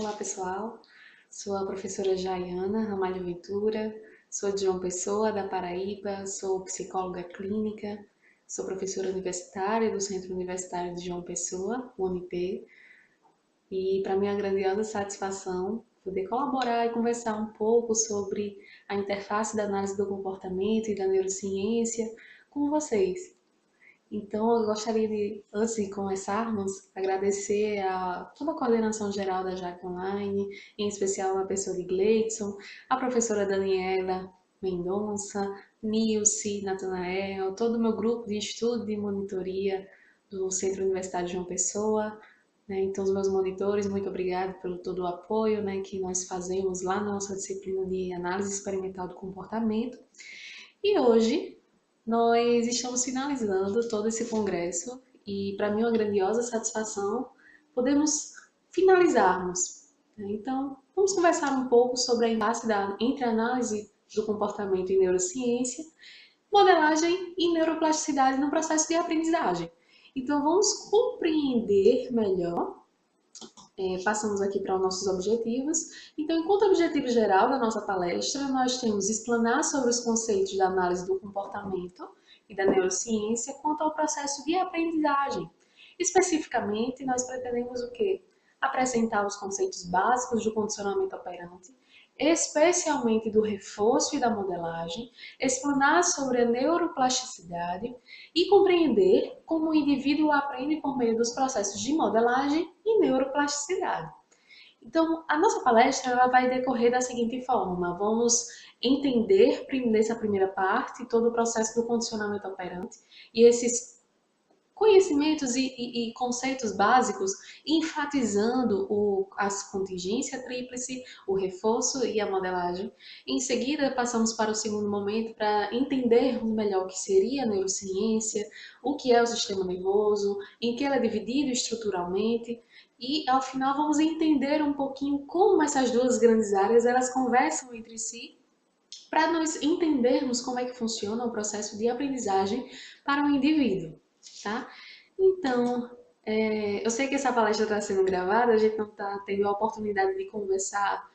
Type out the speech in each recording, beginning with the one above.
Olá pessoal, sou a professora Jaiana Ramalho Ventura, sou de João Pessoa, da Paraíba, sou psicóloga clínica, sou professora universitária do Centro Universitário de João Pessoa, UNP, e para mim é uma grandiosa satisfação poder colaborar e conversar um pouco sobre a interface da análise do comportamento e da neurociência com vocês. Então, eu gostaria de, antes de começarmos, agradecer a toda a coordenação geral da JAC Online, em especial a pessoa de Gleidson, a professora Daniela Mendonça, Nilce, Natanael, todo o meu grupo de estudo e monitoria do Centro Universitário de João Pessoa, né? Então, os meus monitores, muito obrigada pelo todo o apoio, né, que nós fazemos lá na nossa disciplina de análise experimental do comportamento. E hoje nós estamos finalizando todo esse congresso e para mim é uma grandiosa satisfação podemos finalizarmos. Então, vamos conversar um pouco sobre a interface entre a análise do comportamento e neurociência, modelagem e neuroplasticidade no processo de aprendizagem. Então, vamos compreender melhor passamos aqui para os nossos objetivos. Então, enquanto objetivo geral da nossa palestra, nós temos explanar sobre os conceitos da análise do comportamento e da neurociência quanto ao processo de aprendizagem. Especificamente, nós pretendemos o quê? Apresentar os conceitos básicos do condicionamento operante, especialmente do reforço e da modelagem, explanar sobre a neuroplasticidade e compreender como o indivíduo aprende por meio dos processos de modelagem e neuroplasticidade. Então, a nossa palestra ela vai decorrer da seguinte forma: vamos entender nessa primeira parte todo o processo do condicionamento operante e esses conhecimentos e conceitos básicos, enfatizando a contingência tríplice, o reforço e a modelagem. Em seguida, passamos para o segundo momento para entendermos melhor o que seria a neurociência, o que é o sistema nervoso, em que ele é dividido estruturalmente, e ao final vamos entender um pouquinho como essas duas grandes áreas elas conversam entre si para nós entendermos como é que funciona o processo de aprendizagem para o indivíduo, tá? Então, eu sei que essa palestra está sendo gravada, a gente não está tendo a oportunidade de conversar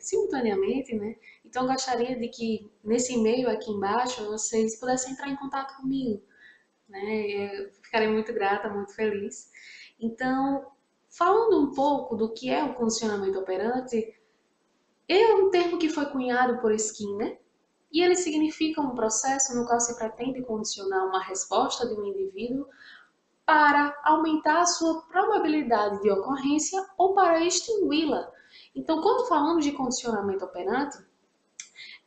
simultaneamente, né? Então, eu gostaria de que nesse e-mail aqui embaixo vocês pudessem entrar em contato comigo, né? Eu ficarei muito grata, muito feliz. Então, falando um pouco do que é o condicionamento operante, é um termo que foi cunhado por Skinner e ele significa um processo no qual se pretende condicionar uma resposta de um indivíduo para aumentar a sua probabilidade de ocorrência ou para extingui-la. Então, quando falamos de condicionamento operante,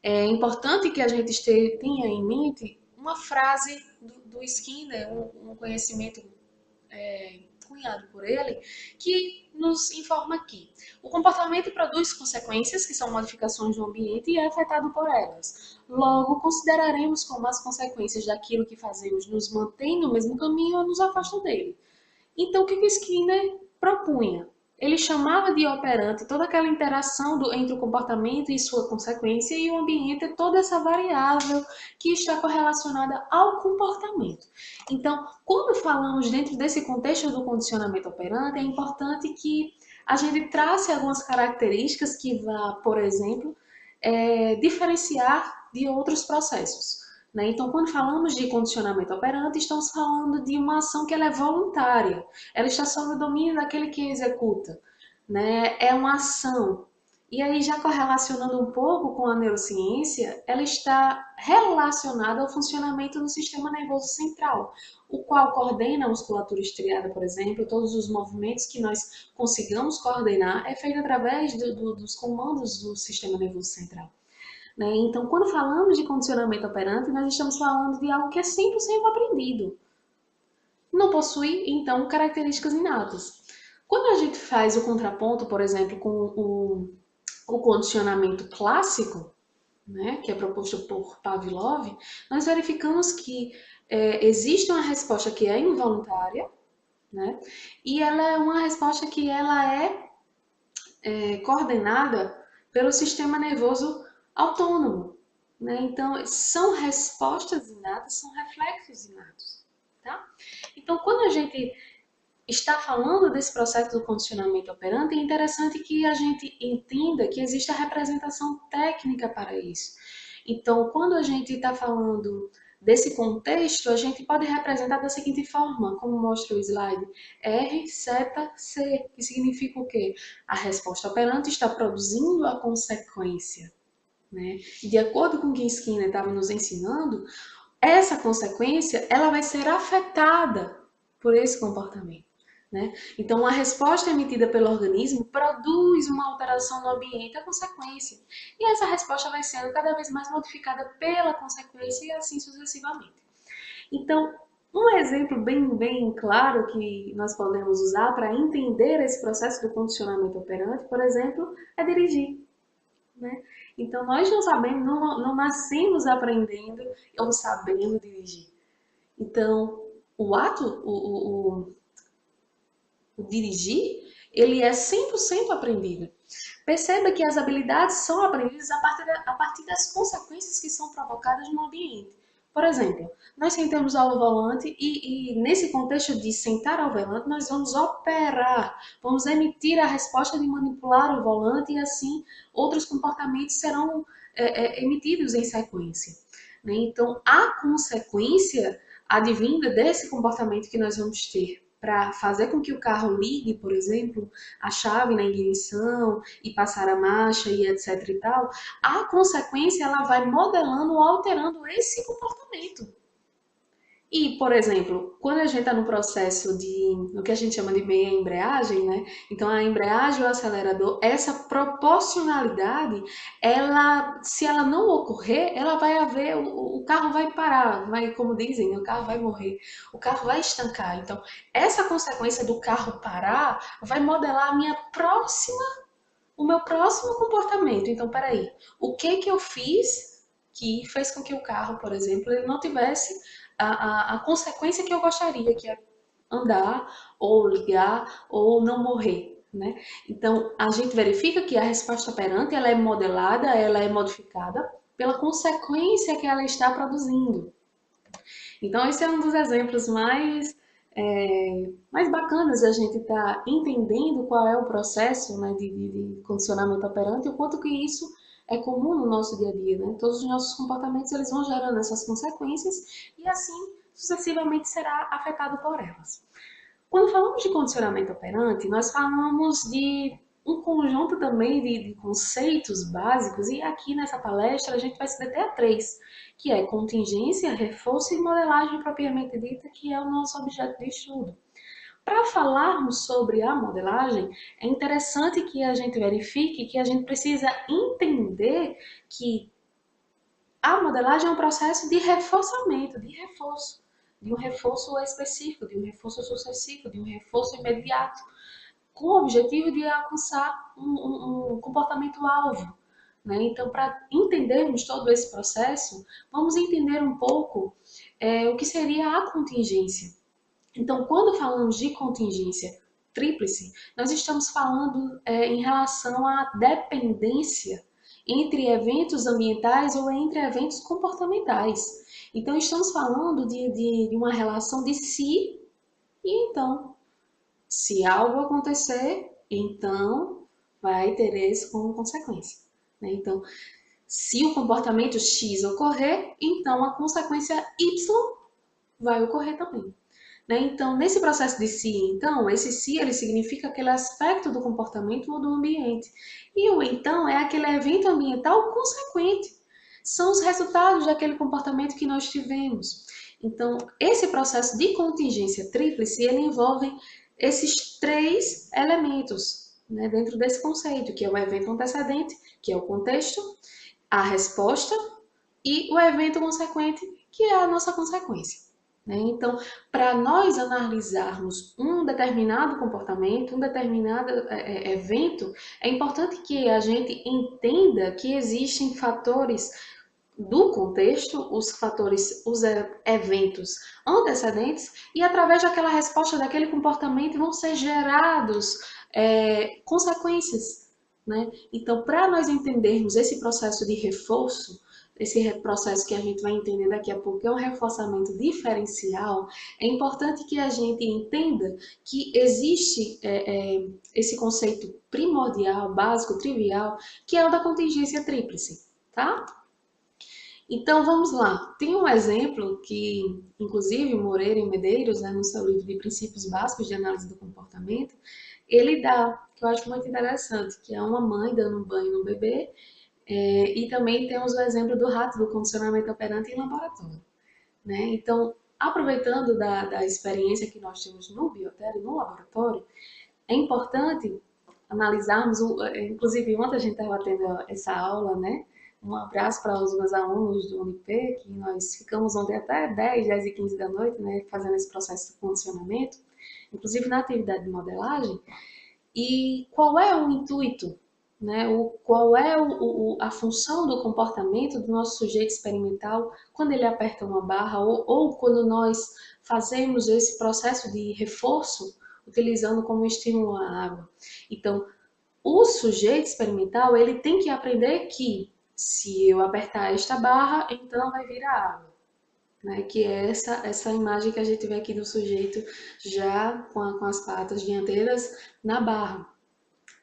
é importante que a gente tenha em mente uma frase do Skinner, um conhecimento cunhado por ele, que nos informa que o comportamento produz consequências, que são modificações do ambiente, e é afetado por elas. Logo, consideraremos como as consequências daquilo que fazemos nos mantém no mesmo caminho ou nos afastam dele. Então, o que Skinner propunha? Ele chamava de operante toda aquela interação entre o comportamento e sua consequência, e o ambiente é toda essa variável que está correlacionada ao comportamento. Então, quando falamos dentro desse contexto do condicionamento operante, é importante que a gente trace algumas características que vá, por exemplo, diferenciar de outros processos. Né? Então, quando falamos de condicionamento operante, estamos falando de uma ação que ela é voluntária, ela está sob o domínio daquele que executa. Né? É uma ação. E aí, já correlacionando um pouco com a neurociência, ela está relacionada ao funcionamento do sistema nervoso central, o qual coordena a musculatura estriada, por exemplo, todos os movimentos que nós consigamos coordenar é feito através dos comandos do sistema nervoso central. Né? Então, quando falamos de condicionamento operante, nós estamos falando de algo que é 100% aprendido. Não possui, então, características inatas. Quando a gente faz o contraponto, por exemplo, com o condicionamento clássico, né, que é proposto por Pavlov, nós verificamos que existe uma resposta que é involuntária, né, e ela é uma resposta que ela é coordenada pelo sistema nervoso autônomo. Né? Então, são respostas inatas, são reflexos inatos. Tá? Então, quando a gente está falando desse processo do condicionamento operante, é interessante que a gente entenda que existe a representação técnica para isso. Então, quando a gente está falando desse contexto, a gente pode representar da seguinte forma, como mostra o slide: R, seta, C, que significa o quê? A resposta operante está produzindo a consequência, né? E de acordo com o que Skinner estava nos ensinando, essa consequência ela vai ser afetada por esse comportamento. Né? Então, a resposta emitida pelo organismo produz uma alteração no ambiente, a consequência. E essa resposta vai sendo cada vez mais modificada pela consequência e assim sucessivamente. Então, um exemplo bem claro que nós podemos usar para entender esse processo do condicionamento operante, por exemplo, é dirigir. Né? Então, nós não sabemos, não nascemos aprendendo ou sabendo dirigir. Então, o ato, o dirigir, ele é 100% aprendido. Perceba que as habilidades são aprendidas a partir das consequências que são provocadas no ambiente. Por exemplo, nós sentamos ao volante e nesse contexto de sentar ao volante, nós vamos operar, vamos emitir a resposta de manipular o volante e assim outros comportamentos serão emitidos em sequência. Né? Então, a consequência advinda desse comportamento que nós vamos ter para fazer com que o carro ligue, por exemplo, a chave na ignição e passar a marcha e etc e tal, a consequência ela vai modelando ou alterando esse comportamento. E, por exemplo, quando a gente está no processo no que a gente chama de meia embreagem, né? Então a embreagem ou acelerador, essa proporcionalidade, ela, se ela não ocorrer, ela vai haver, o carro vai parar, vai, como dizem, né? O carro vai morrer, o carro vai estancar. Então, essa consequência do carro parar vai modelar o meu próximo comportamento. Então, peraí, o que que eu fiz que fez com que o carro, por exemplo, ele não tivesse a consequência que eu gostaria, que é andar, ou ligar, ou não morrer, né? Então, a gente verifica que a resposta operante, ela é modelada, ela é modificada pela consequência que ela está produzindo. Então, esse é um dos exemplos mais bacanas a gente estar entendendo qual é o processo, né, de condicionamento operante e o quanto que isso é comum no nosso dia a dia. Né? Todos os nossos comportamentos eles vão gerando essas consequências e assim sucessivamente será afetado por elas. Quando falamos de condicionamento operante, nós falamos de um conjunto também de conceitos básicos, e aqui nessa palestra a gente vai se deter a três, que é contingência, reforço e modelagem propriamente dita, que é o nosso objeto de estudo. Para falarmos sobre a modelagem, é interessante que a gente verifique que a gente precisa entender que a modelagem é um processo de reforçamento, de reforço, de um reforço específico, de um reforço sucessivo, de um reforço imediato, com o objetivo de alcançar um comportamento-alvo. Né? Então, para entendermos todo esse processo, vamos entender um pouco o que seria a contingência. Então, quando falamos de contingência tríplice, nós estamos falando em relação à dependência entre eventos ambientais ou entre eventos comportamentais. Então, estamos falando de uma relação de se e então. Se algo acontecer, então vai ter isso como consequência. Né? Então, se o comportamento X ocorrer, então a consequência Y vai ocorrer também. Né? Então, nesse processo de se, então, esse se ele significa aquele aspecto do comportamento ou do ambiente. E o então é aquele evento ambiental consequente. São os resultados daquele comportamento que nós tivemos. Então, esse processo de contingência tríplice, ele envolve esses três elementos, né, dentro desse conceito, que é o evento antecedente, que é o contexto, a resposta e o evento consequente, que é a nossa consequência. Né? Então, para nós analisarmos um determinado comportamento, um determinado evento, é importante que a gente entenda que existem fatores do contexto, os fatores, os eventos antecedentes, e através daquela resposta, daquele comportamento, vão ser gerados consequências. Né? Então, para nós entendermos esse processo de reforço, esse processo que a gente vai entender daqui a pouco, é um reforçamento diferencial, é importante que a gente entenda que existe esse conceito primordial, básico, trivial, que é o da contingência tríplice, tá? Então vamos lá. Tem um exemplo que, inclusive, Moreira e Medeiros, né, no seu livro de Princípios Básicos de Análise do Comportamento, ele dá, que eu acho muito interessante, que é uma mãe dando um banho no bebê, e também temos o exemplo do rato do condicionamento operante em laboratório, né? Então, aproveitando da experiência que nós temos no biotério, no laboratório, é importante analisarmos, inclusive ontem a gente estava tendo essa aula, né? Um abraço para os meus alunos do Unip, que nós ficamos ontem até 10 e 15 da noite, né? Fazendo esse processo de condicionamento, inclusive na atividade de modelagem. E qual é o intuito, né? Qual é a função do comportamento do nosso sujeito experimental quando ele aperta uma barra ou quando nós fazemos esse processo de reforço utilizando como estímulo a água. Então, o sujeito experimental ele tem que aprender que se eu apertar esta barra, então vai vir a água. Né, que é essa imagem que a gente vê aqui do sujeito já com as patas dianteiras na barra.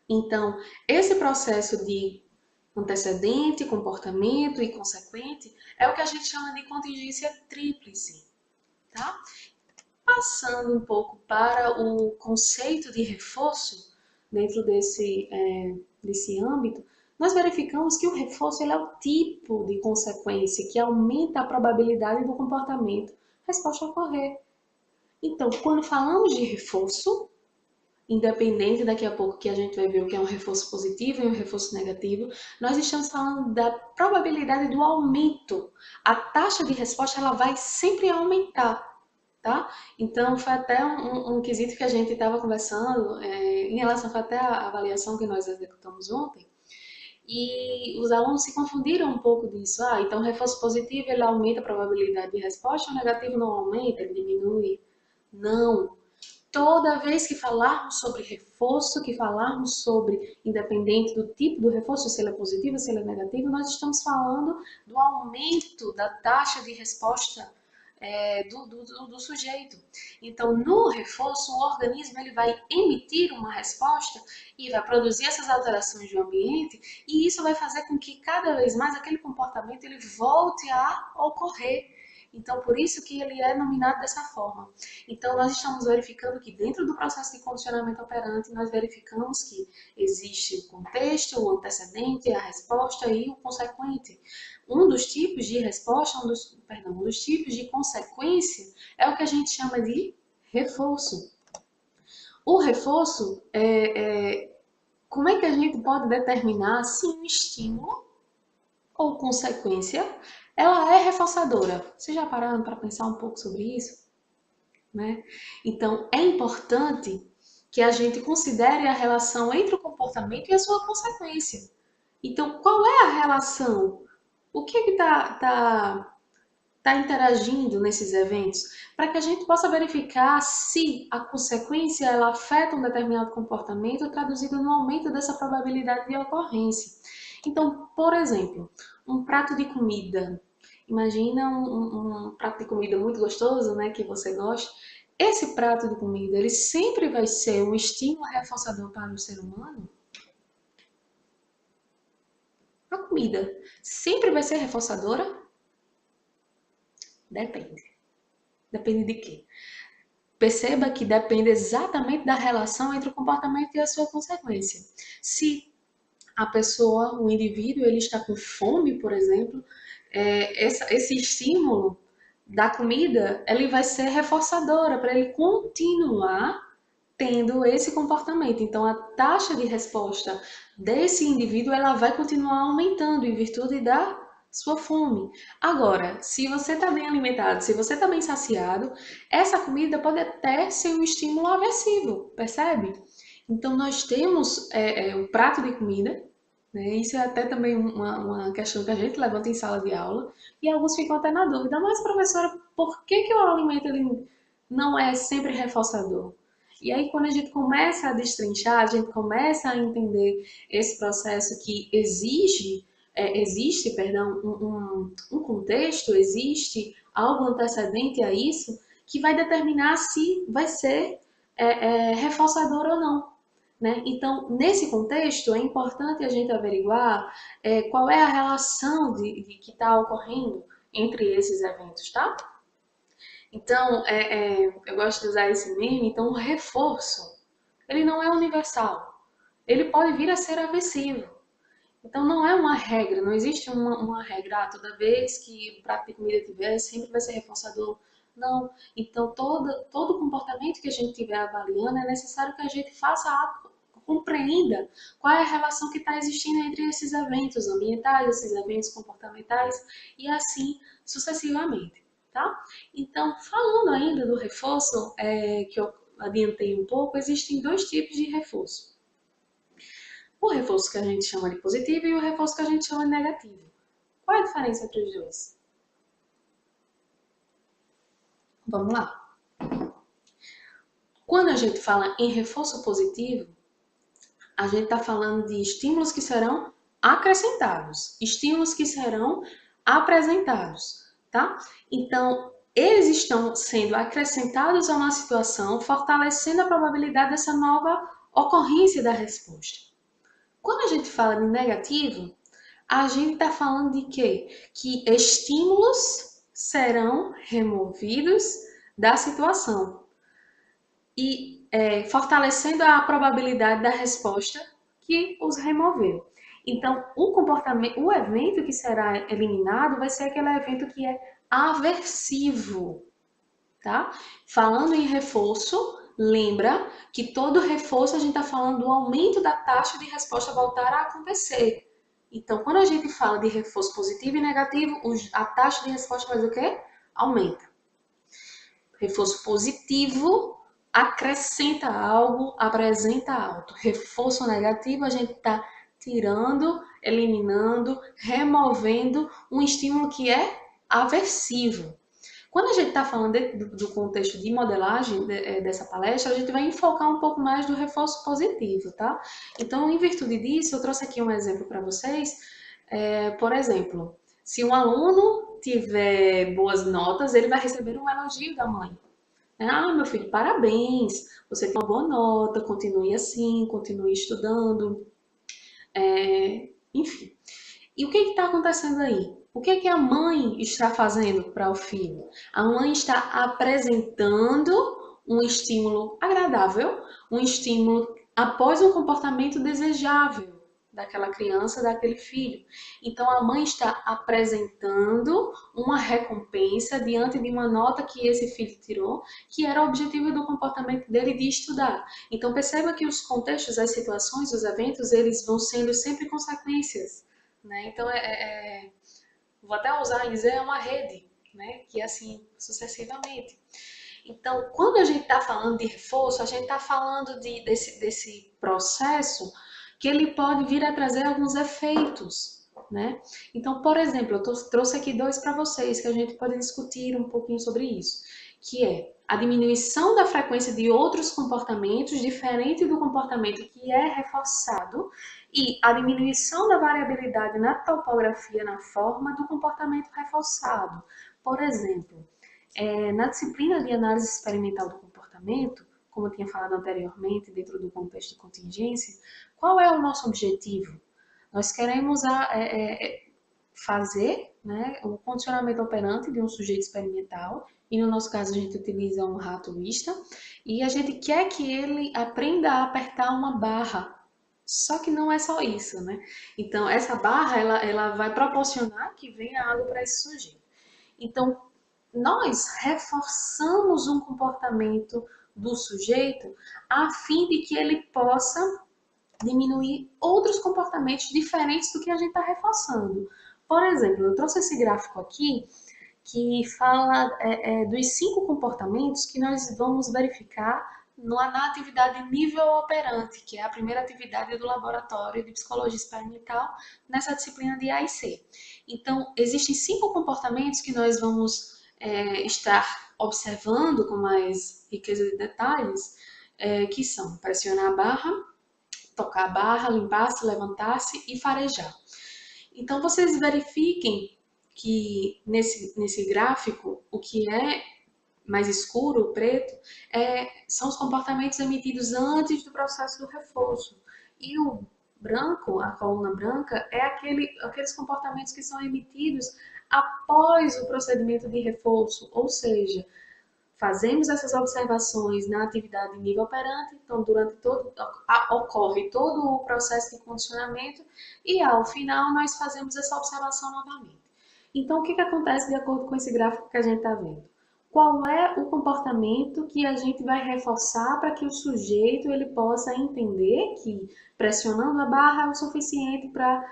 Então, esse processo de antecedente, comportamento e consequente é o que a gente chama de contingência tríplice, tá? Passando um pouco para o conceito de reforço dentro desse âmbito, nós verificamos que o reforço é o tipo de consequência que aumenta a probabilidade do comportamento resposta a ocorrer. Então, quando falamos de reforço, independente daqui a pouco que a gente vai ver o que é um reforço positivo e um reforço negativo, nós estamos falando da probabilidade do aumento. A taxa de resposta ela vai sempre aumentar, tá? Então foi até um quesito que a gente estava conversando em relação até à avaliação que nós executamos ontem. E os alunos se confundiram um pouco disso. Ah, então o reforço positivo ele aumenta a probabilidade de resposta, o negativo não aumenta, ele diminui. Não, toda vez que falarmos sobre reforço, que falarmos sobre, independente do tipo do reforço, se ele é positivo, se ele é negativo, nós estamos falando do aumento da taxa de resposta do sujeito. Então, no reforço, o organismo ele vai emitir uma resposta e vai produzir essas alterações do ambiente e isso vai fazer com que cada vez mais aquele comportamento ele volte a ocorrer. Então, por isso que ele é nominado dessa forma. Então, nós estamos verificando que dentro do processo de condicionamento operante, nós verificamos que existe o contexto, o antecedente, a resposta e o consequente. Um dos tipos de resposta, um dos tipos de consequência é o que a gente chama de reforço. O reforço, como é que a gente pode determinar se um estímulo ou consequência ela é reforçadora? Vocês já pararam para pensar um pouco sobre isso? Né? Então, é importante que a gente considere a relação entre o comportamento e a sua consequência. Então, qual é a relação? O que tá interagindo nesses eventos? Para que a gente possa verificar se a consequência ela afeta um determinado comportamento, traduzido no aumento dessa probabilidade de ocorrência. Então, por exemplo, um prato de comida. Imagina um prato de comida muito gostoso, né, que você gosta. Esse prato de comida, ele sempre vai ser um estímulo reforçador para o ser humano? A comida sempre vai ser reforçadora? Depende. Depende de quê? Perceba que depende exatamente da relação entre o comportamento e a sua consequência. Se a pessoa, o indivíduo, ele está com fome, por exemplo, esse estímulo da comida, ele vai ser reforçadora para ele continuar tendo esse comportamento. Então, a taxa de resposta desse indivíduo ela vai continuar aumentando em virtude da sua fome. Agora, se você está bem alimentado, se você está bem saciado, essa comida pode até ser um estímulo aversivo, percebe? Então, nós temos um prato de comida, né? Isso é até também uma questão que a gente levanta em sala de aula, e alguns ficam até na dúvida, mas professora, por que o alimento ele não é sempre reforçador? E aí, quando a gente começa a destrinchar, a gente começa a entender esse processo que exige existe, perdão, um contexto, existe algo antecedente a isso que vai determinar se vai ser reforçador ou não. Né? Então, nesse contexto, é importante a gente averiguar qual é a relação de que está ocorrendo entre esses eventos, tá? Então, eu gosto de usar esse meme, então o reforço, ele não é universal, ele pode vir a ser aversivo. Então não é uma regra, não existe uma regra, toda vez que o prato de comida tiver, sempre vai ser reforçador. Não. Então todo comportamento que a gente estiver avaliando, é necessário que a gente compreenda qual é a relação que está existindo entre esses eventos ambientais, esses eventos comportamentais e assim sucessivamente. Tá? Então, falando ainda do reforço, que eu adiantei um pouco, existem dois tipos de reforço. O reforço que a gente chama de positivo e o reforço que a gente chama de negativo. Qual é a diferença entre os dois? Vamos lá. Quando a gente fala em reforço positivo, a gente está falando de estímulos que serão acrescentados, estímulos que serão apresentados, tá? Então, eles estão sendo acrescentados a uma situação, fortalecendo a probabilidade dessa nova ocorrência da resposta. Quando a gente fala de negativo, a gente está falando de quê? Que estímulos serão removidos da situação e fortalecendo a probabilidade da resposta que os removeu. Então, o evento que será eliminado vai ser aquele evento que é aversivo, tá? Falando em reforço, lembra que todo reforço a gente está falando do aumento da taxa de resposta voltar a acontecer. Então, quando a gente fala de reforço positivo e negativo, a taxa de resposta faz o quê? Aumenta. Reforço positivo acrescenta algo, apresenta algo. Reforço negativo, a gente está tirando, eliminando, removendo um estímulo que é aversivo. Quando a gente está falando do contexto de modelagem dessa palestra, a gente vai enfocar um pouco mais do reforço positivo, tá? Então, em virtude disso, eu trouxe aqui um exemplo para vocês. Por exemplo, se um aluno tiver boas notas, ele vai receber um elogio da mãe. Ah, meu filho, parabéns, você tem uma boa nota, continue assim, continue estudando, enfim. E o que está acontecendo aí? O que a mãe está fazendo para o filho? A mãe está apresentando um estímulo agradável, um estímulo após um comportamento desejável daquela criança, daquele filho. Então a mãe está apresentando uma recompensa diante de uma nota que esse filho tirou, que era o objetivo do comportamento dele de estudar. Então perceba que os contextos, as situações, os eventos, eles vão sendo sempre consequências. Né? Então, vou até usar e dizer, é uma rede, né? Que é assim, sucessivamente. Então, quando a gente está falando de reforço, a gente está falando desse processo que ele pode vir a trazer alguns efeitos, né? Então, por exemplo, eu trouxe aqui dois para vocês que a gente pode discutir um pouquinho sobre isso, que é a diminuição da frequência de outros comportamentos diferente do comportamento que é reforçado e a diminuição da variabilidade na topografia, na forma do comportamento reforçado. Por exemplo, na disciplina de análise experimental do comportamento, como eu tinha falado anteriormente, dentro do contexto de contingência, qual é o nosso objetivo? Nós queremos fazer, né, o condicionamento operante de um sujeito experimental, e no nosso caso a gente utiliza um rato vista, e a gente quer que ele aprenda a apertar uma barra. Só que não é só isso, né? Então, essa barra, ela vai proporcionar que venha água para esse sujeito. Então, nós reforçamos um comportamento do sujeito a fim de que ele possa diminuir outros comportamentos diferentes do que a gente está reforçando. Por exemplo, eu trouxe esse gráfico aqui que fala dos 5 comportamentos que nós vamos verificar na atividade nível operante, que é a primeira atividade do laboratório de psicologia experimental nessa disciplina de AIC. Então, existem 5 comportamentos que nós vamos estar observando com mais riqueza de detalhes, que são pressionar a barra, tocar a barra, limpar-se, levantar-se e farejar. Então, vocês verifiquem que nesse gráfico, o que é mais escuro, o preto, são os comportamentos emitidos antes do processo do reforço. E o branco, a coluna branca, é aqueles comportamentos que são emitidos após o procedimento de reforço, ou seja, fazemos essas observações na atividade em nível operante, então durante ocorre todo o processo de condicionamento e ao final nós fazemos essa observação novamente. Então o que acontece de acordo com esse gráfico que a gente está vendo? Qual é o comportamento que a gente vai reforçar para que o sujeito ele possa entender que pressionando a barra é o suficiente para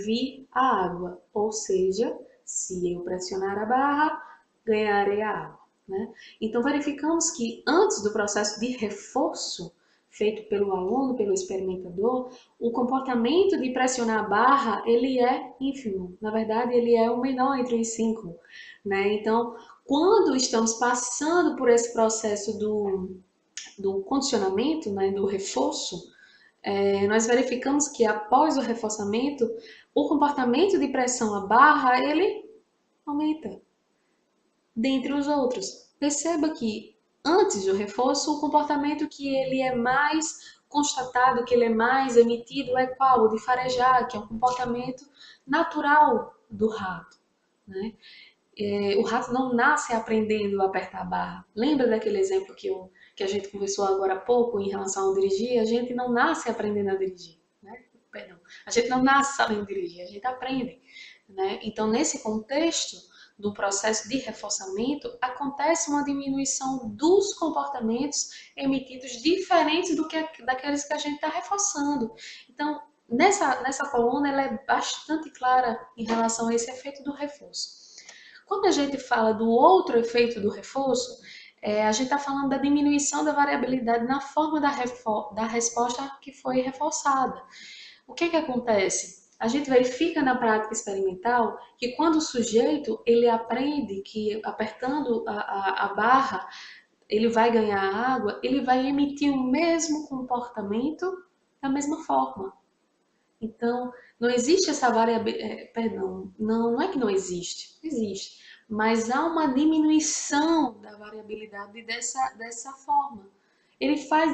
vir a água, ou seja, se eu pressionar a barra, ganharei a água. Né? Então, verificamos que antes do processo de reforço feito pelo aluno, pelo experimentador, o comportamento de pressionar a barra, ele é ínfimo. Na verdade, ele é o menor entre os 5. Né? Então, quando estamos passando por esse processo do condicionamento, né, do reforço, nós verificamos que após o reforçamento, o comportamento de pressão à barra, ele aumenta dentre os outros. Perceba que antes do reforço, o comportamento que ele é mais constatado, que ele é mais emitido é qual? O de farejar, que é um comportamento natural do rato. Né? O rato não nasce aprendendo a apertar a barra. Lembra daquele exemplo que a gente conversou agora há pouco em relação ao dirigir? A gente não nasce aprendendo a dirigir. Né? Perdão. A gente não nasce sabendo dirigir, a gente aprende. Né? Então, nesse contexto do processo de reforçamento, acontece uma diminuição dos comportamentos emitidos diferentes daqueles que a gente está reforçando. Então, nessa coluna, ela é bastante clara em relação a esse efeito do reforço. Quando a gente fala do outro efeito do reforço, a gente está falando da diminuição da variabilidade na forma da resposta que foi reforçada. O que acontece? A gente verifica na prática experimental que quando o sujeito ele aprende que apertando a barra ele vai ganhar água, ele vai emitir o mesmo comportamento da mesma forma. Então, não existe essa variabilidade, perdão, não é que não existe, existe, mas há uma diminuição da variabilidade dessa forma. Ele faz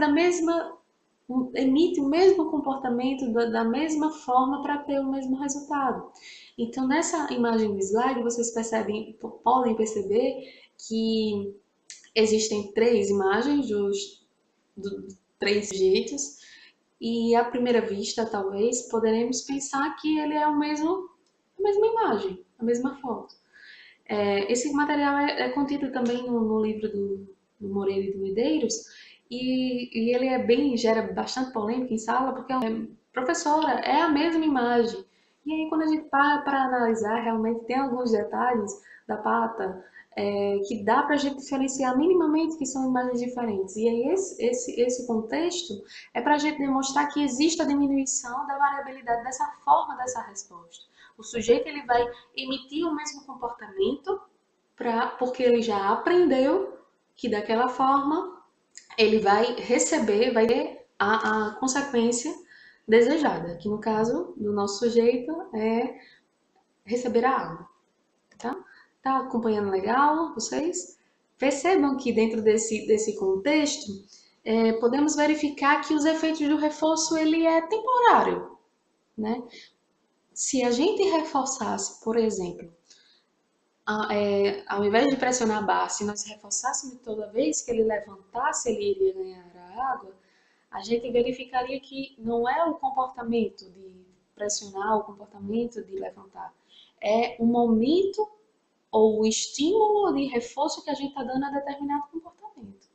emite o mesmo comportamento da mesma forma para ter o mesmo resultado. Então, nessa imagem do slide, vocês podem perceber que existem 3 imagens dos 3 sujeitos e à primeira vista, talvez, poderemos pensar que ele é a mesma imagem, a mesma foto. Esse material é contido também no livro do Moreira e do Medeiros, e ele gera bastante polêmica em sala, porque professora, é a mesma imagem. E aí, quando a gente para analisar, realmente tem alguns detalhes da pata que dá para a gente diferenciar minimamente que são imagens diferentes. E aí, esse contexto é para a gente demonstrar que existe a diminuição da variabilidade dessa forma dessa resposta. O sujeito ele vai emitir o mesmo comportamento porque ele já aprendeu que daquela forma ele vai receber, vai ter a consequência desejada, que no caso do nosso sujeito é receber a água. Tá acompanhando legal vocês? Percebam que dentro desse contexto, podemos verificar que os efeitos do reforço ele é temporário. Né? Se a gente reforçasse, por exemplo, ao invés de pressionar a barra, se nós reforçássemos toda vez que ele levantasse, ele iria ganhar a água, a gente verificaria que não é o comportamento de pressionar, o comportamento de levantar. É o momento ou o estímulo de reforço que a gente está dando a determinado comportamento.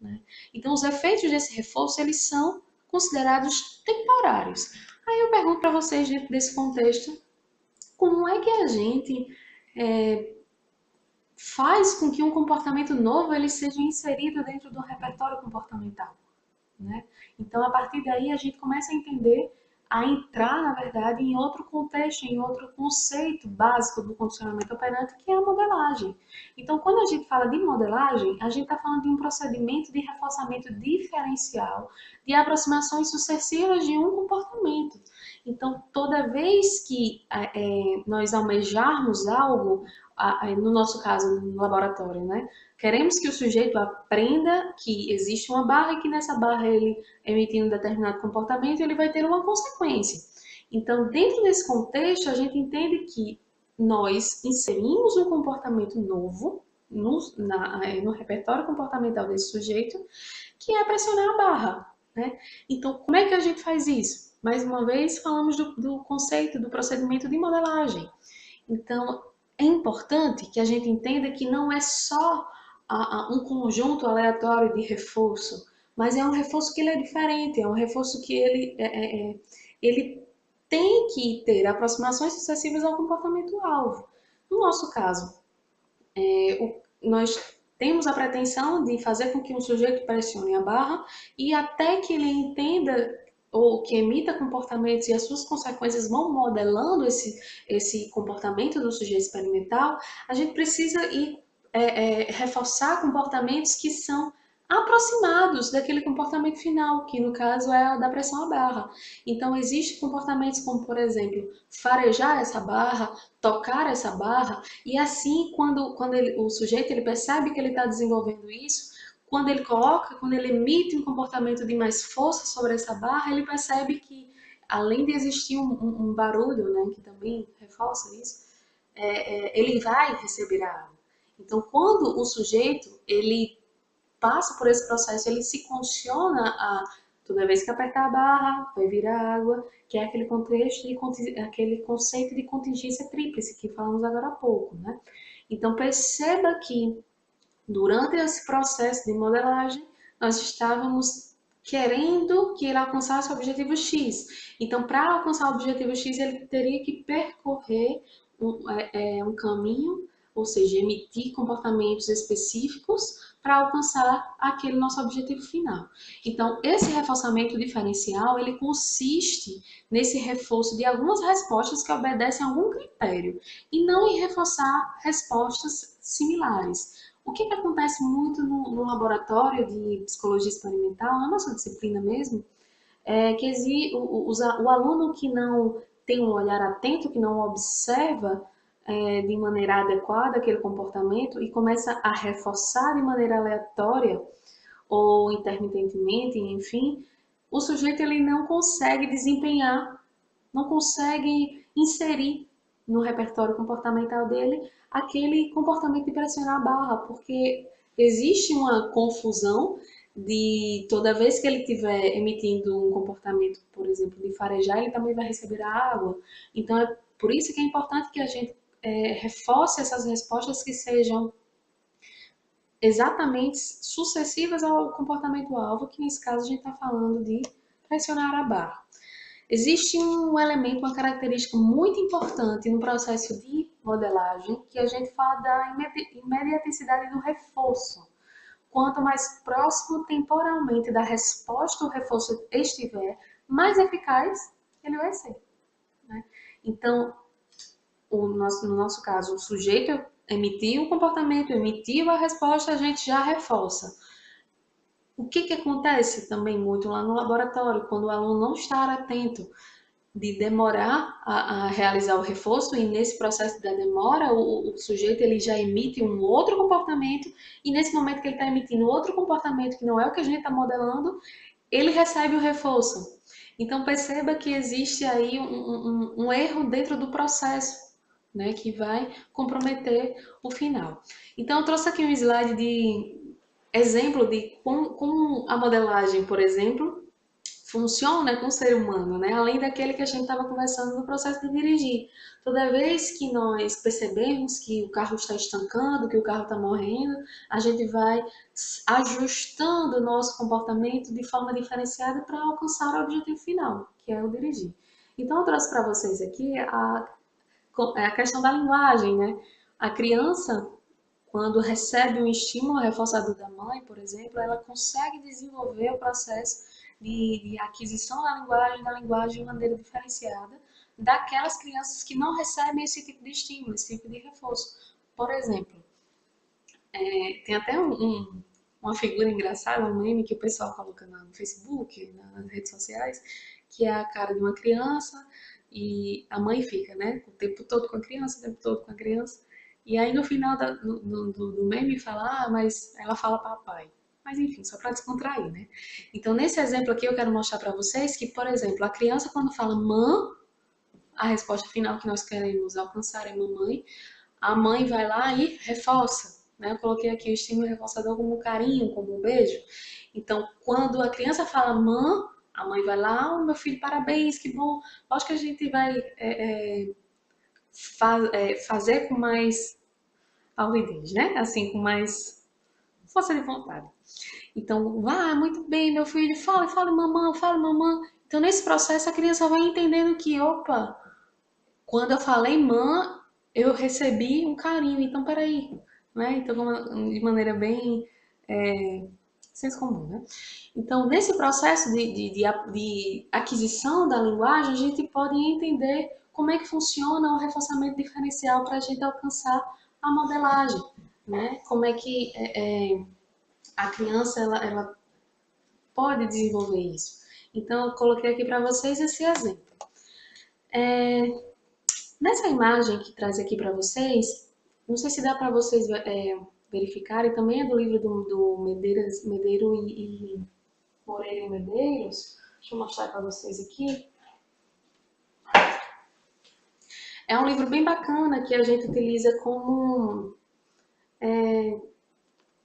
Né? Então, os efeitos desse reforço, eles são considerados temporários. Aí eu pergunto para vocês, dentro desse contexto, como é que a gente faz com que um comportamento novo ele seja inserido dentro do repertório comportamental? Né? Então, a partir daí, a gente começa a entender, a entrar, na verdade, em outro contexto, em outro conceito básico do condicionamento operante, que é a modelagem. Então, quando a gente fala de modelagem, a gente está falando de um procedimento de reforçamento diferencial de aproximações sucessivas de um comportamento. Então, toda vez que nós almejarmos algo, no nosso caso, no laboratório, né? Queremos que o sujeito aprenda que existe uma barra e que nessa barra ele emitindo um determinado comportamento, ele vai ter uma consequência. Então, dentro desse contexto, a gente entende que nós inserimos um comportamento novo no repertório comportamental desse sujeito, que é pressionar a barra, né? Então, como é que a gente faz isso? Mais uma vez, falamos do conceito, do procedimento de modelagem. Então, é importante que a gente entenda que não é só um conjunto aleatório de reforço, mas é um reforço que ele é diferente, é um reforço que ele tem que ter aproximações sucessivas ao comportamento-alvo. No nosso caso, nós temos a pretensão de fazer com que um sujeito pressione a barra e até que ele entenda ou que emita comportamentos e as suas consequências vão modelando esse comportamento do sujeito experimental, a gente precisa ir reforçar comportamentos que são aproximados daquele comportamento final, que no caso é a da pressão à barra. Então, existem comportamentos como, por exemplo, farejar essa barra, tocar essa barra, e assim, o sujeito ele percebe que ele está desenvolvendo isso, quando ele emite um comportamento de mais força sobre essa barra, ele percebe que, além de existir um barulho, né, que também reforça isso, ele vai receber a água. Então, quando o sujeito ele passa por esse processo, ele se condiciona a toda vez que apertar a barra, vai virar água, que é aquele contexto aquele conceito de contingência tríplice que falamos agora há pouco, né? Então perceba que durante esse processo de modelagem nós estávamos querendo que ele alcançasse o objetivo X. Então, para alcançar o objetivo X, ele teria que percorrer um caminho, ou seja, emitir comportamentos específicos para alcançar aquele nosso objetivo final. Então, esse reforçamento diferencial, ele consiste nesse reforço de algumas respostas que obedecem a algum critério, e não em reforçar respostas similares. O que acontece muito no laboratório de psicologia experimental, na nossa disciplina mesmo, é que o aluno que não tem um olhar atento, que não observa de maneira adequada aquele comportamento e começa a reforçar de maneira aleatória ou intermitentemente, enfim, o sujeito ele não consegue desempenhar, não consegue inserir no repertório comportamental dele aquele comportamento de pressionar a barra, porque existe uma confusão de toda vez que ele estiver emitindo um comportamento, por exemplo, de farejar, ele também vai receber a água. Então, é por isso que é importante que a gente reforce essas respostas que sejam exatamente sucessivas ao comportamento-alvo, que nesse caso a gente está falando de pressionar a barra. Existe um elemento, uma característica muito importante no processo de modelagem, que a gente fala da imediaticidade do reforço. Quanto mais próximo temporalmente da resposta o reforço estiver, mais eficaz ele vai ser, né? Então, no nosso caso, o sujeito emitiu o comportamento, emitiu a resposta, a gente já reforça. O que acontece também muito lá no laboratório, quando o aluno não está atento de demorar a realizar o reforço, e nesse processo da demora, o sujeito ele já emite um outro comportamento, e nesse momento que ele está emitindo outro comportamento que não é o que a gente está modelando, ele recebe o reforço. Então perceba que existe aí um erro dentro do processo, né, que vai comprometer o final. Então eu trouxe aqui um slide de exemplo de como a modelagem, por exemplo, funciona com o ser humano, né? Além daquele que a gente estava conversando no processo de dirigir. Toda vez que nós percebemos que o carro está estancando, que o carro está morrendo, a gente vai ajustando o nosso comportamento de forma diferenciada para alcançar o objetivo final, que é o dirigir. Então, eu trouxe para vocês aqui a questão da linguagem, né? A criança, quando recebe um estímulo reforçador da mãe, por exemplo, ela consegue desenvolver o processo de aquisição da linguagem de maneira diferenciada daquelas crianças que não recebem esse tipo de estímulo, esse tipo de reforço. Por exemplo, tem até uma figura engraçada, um meme que o pessoal coloca no Facebook, nas redes sociais, que é a cara de uma criança e a mãe fica, né, o tempo todo com a criança, o tempo todo com a criança. E aí no final do meme fala, mas ela fala papai. Mas enfim, só para descontrair, né? Então nesse exemplo aqui eu quero mostrar para vocês que, por exemplo, a criança quando fala mãe, a resposta final que nós queremos alcançar é mamãe, a mãe vai lá e reforça, né? Eu coloquei aqui o estímulo reforçador como um carinho, como um beijo. Então, quando a criança fala mãe, a mãe vai lá, meu filho, parabéns, que bom. Acho que a gente vai fazer com mais alvidez, né? Assim, com mais força de vontade. Então, muito bem, meu filho, fala, mamãe, fala, mamãe. Então, nesse processo, a criança vai entendendo que, opa, quando eu falei mãe, eu recebi um carinho. Então, peraí, né? Então, de maneira bem senso comum, né? Então, nesse processo de aquisição da linguagem, a gente pode entender como é que funciona o reforçamento diferencial para a gente alcançar a modelagem, né? Como é que a criança ela pode desenvolver isso. Então, eu coloquei aqui para vocês esse exemplo. Nessa imagem que traz aqui para vocês, não sei se dá para vocês verificarem, também é do livro do Medeiro e Moreira e Medeiros. Deixa eu mostrar para vocês aqui. É um livro bem bacana que a gente utiliza como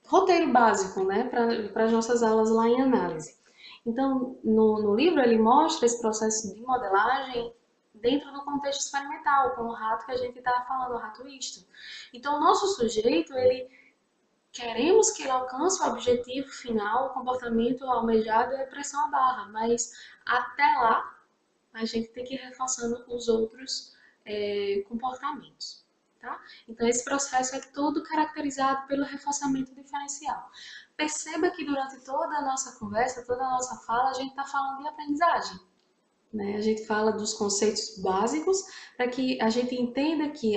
roteiro básico, né, para as nossas aulas lá em análise. Então, no livro ele mostra esse processo de modelagem dentro do contexto experimental, com o rato que a gente estava falando, o rato isto. Então, o nosso sujeito, queremos que ele alcance o objetivo final, o comportamento almejado é pressão à barra, mas até lá a gente tem que ir reforçando os outros comportamentos. Tá? Então, esse processo é todo caracterizado pelo reforçamento diferencial. Perceba que durante toda a nossa conversa, toda a nossa fala, a gente está falando de aprendizagem. Né? A gente fala dos conceitos básicos para que a gente entenda que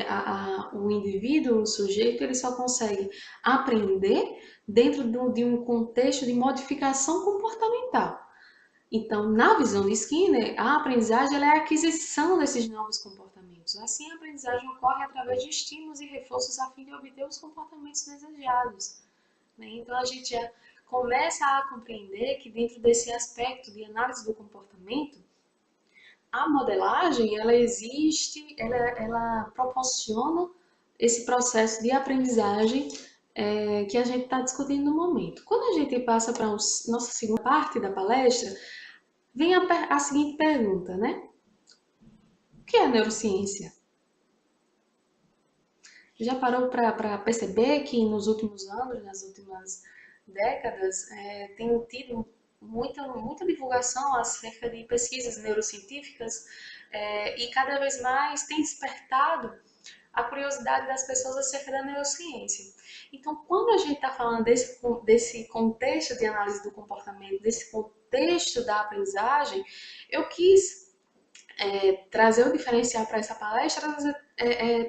o indivíduo, o sujeito, ele só consegue aprender dentro de um contexto de modificação comportamental. Então, na visão de Skinner, a aprendizagem ela é a aquisição desses novos comportamentos. Assim, a aprendizagem ocorre através de estímulos e reforços a fim de obter os comportamentos desejados. Né? Então, a gente já começa a compreender que dentro desse aspecto de análise do comportamento, a modelagem, ela existe, ela proporciona esse processo de aprendizagem que a gente está discutindo no momento. Quando a gente passa para a nossa segunda parte da palestra, vem a seguinte pergunta, né? O que é neurociência? Já parou para perceber que nos últimos anos, nas últimas décadas, tem tido muita divulgação acerca de pesquisas neurocientíficas e cada vez mais tem despertado a curiosidade das pessoas acerca da neurociência. Então, quando a gente está falando desse contexto de análise do comportamento, desse contexto da aprendizagem, eu quis trazer o diferencial para essa palestra,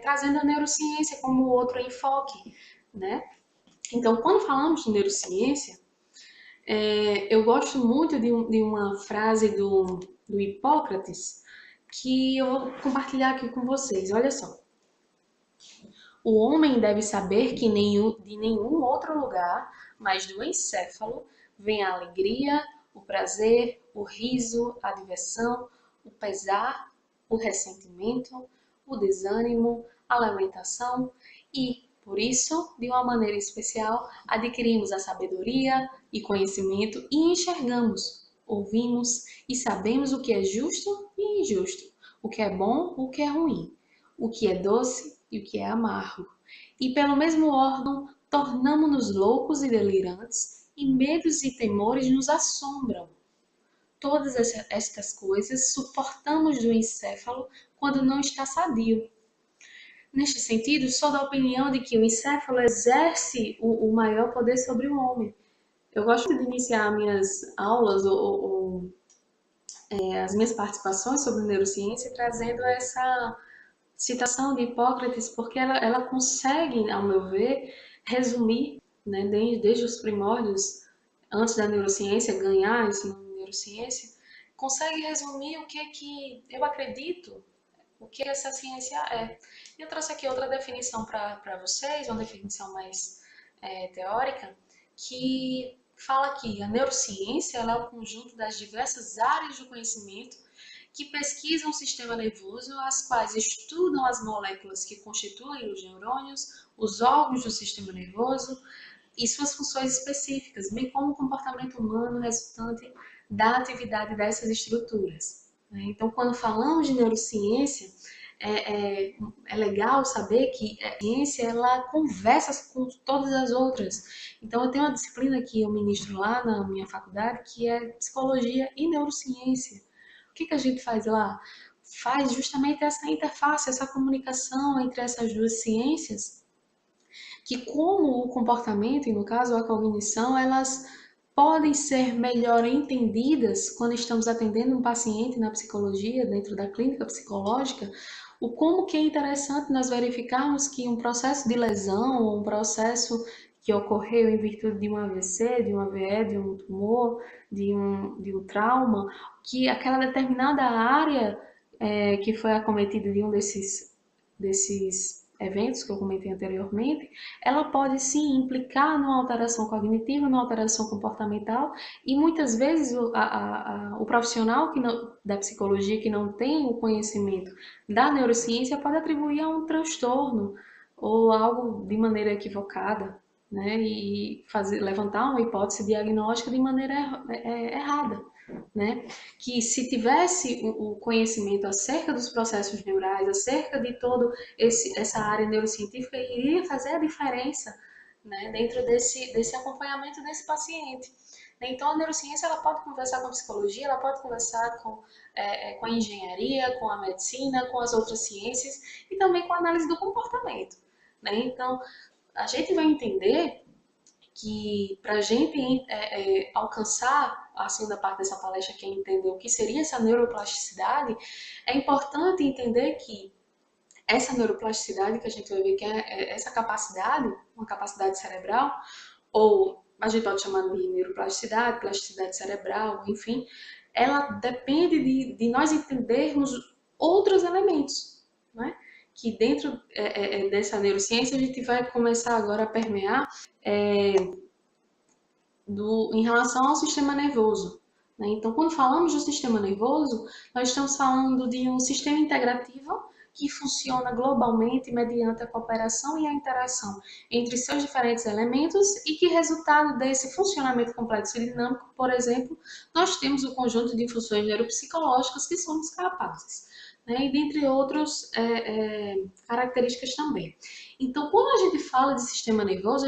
trazendo a neurociência como outro enfoque, né? Então, quando falamos de neurociência, eu gosto muito de uma frase do Hipócrates que eu vou compartilhar aqui com vocês. Olha só. O homem deve saber que de nenhum outro lugar, mas do encéfalo, vem a alegria, o prazer, o riso, a diversão, o pesar, o ressentimento, o desânimo, a lamentação e, por isso, de uma maneira especial, adquirimos a sabedoria e conhecimento e enxergamos, ouvimos e sabemos o que é justo e injusto, o que é bom, o que é ruim, o que é doce e o que é amargo. E pelo mesmo órgão, tornamo-nos loucos e delirantes, e medos e temores nos assombram. Todas estas coisas suportamos do encéfalo quando não está sadio. Neste sentido, sou da opinião de que o encéfalo exerce o maior poder sobre o homem. Eu gosto de iniciar minhas aulas ou as minhas participações sobre neurociência trazendo essa citação de Hipócrates, porque ela consegue, ao meu ver, resumir né, desde os primórdios, antes da neurociência ganhar esse nome de neurociência, consegue resumir o que é que eu acredito, o que essa ciência é. Eu trouxe aqui outra definição para vocês, uma definição mais teórica, que fala que a neurociência ela é o conjunto das diversas áreas do conhecimento que pesquisam o sistema nervoso, as quais estudam as moléculas que constituem os neurônios, os órgãos do sistema nervoso e suas funções específicas, bem como o comportamento humano resultante da atividade dessas estruturas. Então, quando falamos de neurociência, é legal saber que a ciência ela conversa com todas as outras. Então, eu tenho uma disciplina que eu ministro lá na minha faculdade que é psicologia e neurociência. O que a gente faz lá? Faz justamente essa interface, essa comunicação entre essas duas ciências, que como o comportamento, e no caso a cognição, elas podem ser melhor entendidas quando estamos atendendo um paciente na psicologia, dentro da clínica psicológica, o como que é interessante nós verificarmos que um processo de lesão, ou um processo que ocorreu em virtude de um AVC, de um AVE, de um tumor, de um trauma, que aquela determinada área que foi acometida de um desses eventos que eu comentei anteriormente, ela pode sim implicar numa alteração cognitiva, numa alteração comportamental, e muitas vezes o profissional da psicologia que não tem o conhecimento da neurociência pode atribuir a um transtorno ou algo de maneira equivocada, né? E levantar uma hipótese diagnóstica de maneira errada, né? Que se tivesse o conhecimento acerca dos processos neurais, acerca de todo essa área neurocientífica, iria fazer a diferença, né, dentro desse acompanhamento desse paciente. Então, a neurociência ela pode conversar com a psicologia, ela pode conversar com a engenharia, com a medicina, com as outras ciências e também com a análise do comportamento. Né? Então, a gente vai entender que para a gente alcançar a segunda parte dessa palestra, que é entender o que seria essa neuroplasticidade, é importante entender que essa neuroplasticidade que a gente vai ver que é essa capacidade, uma capacidade cerebral, ou a gente pode chamar de neuroplasticidade, plasticidade cerebral, enfim, ela depende de nós entendermos outros elementos, né? Que dentro dessa neurociência a gente vai começar agora a permear em relação ao sistema nervoso. Né? Então, quando falamos do sistema nervoso, nós estamos falando de um sistema integrativo que funciona globalmente mediante a cooperação e a interação entre seus diferentes elementos e que, resultado desse funcionamento complexo e dinâmico, por exemplo, nós temos o conjunto de funções neuropsicológicas que somos capazes, né? E dentre outras características também. Então, quando a gente fala de sistema nervoso,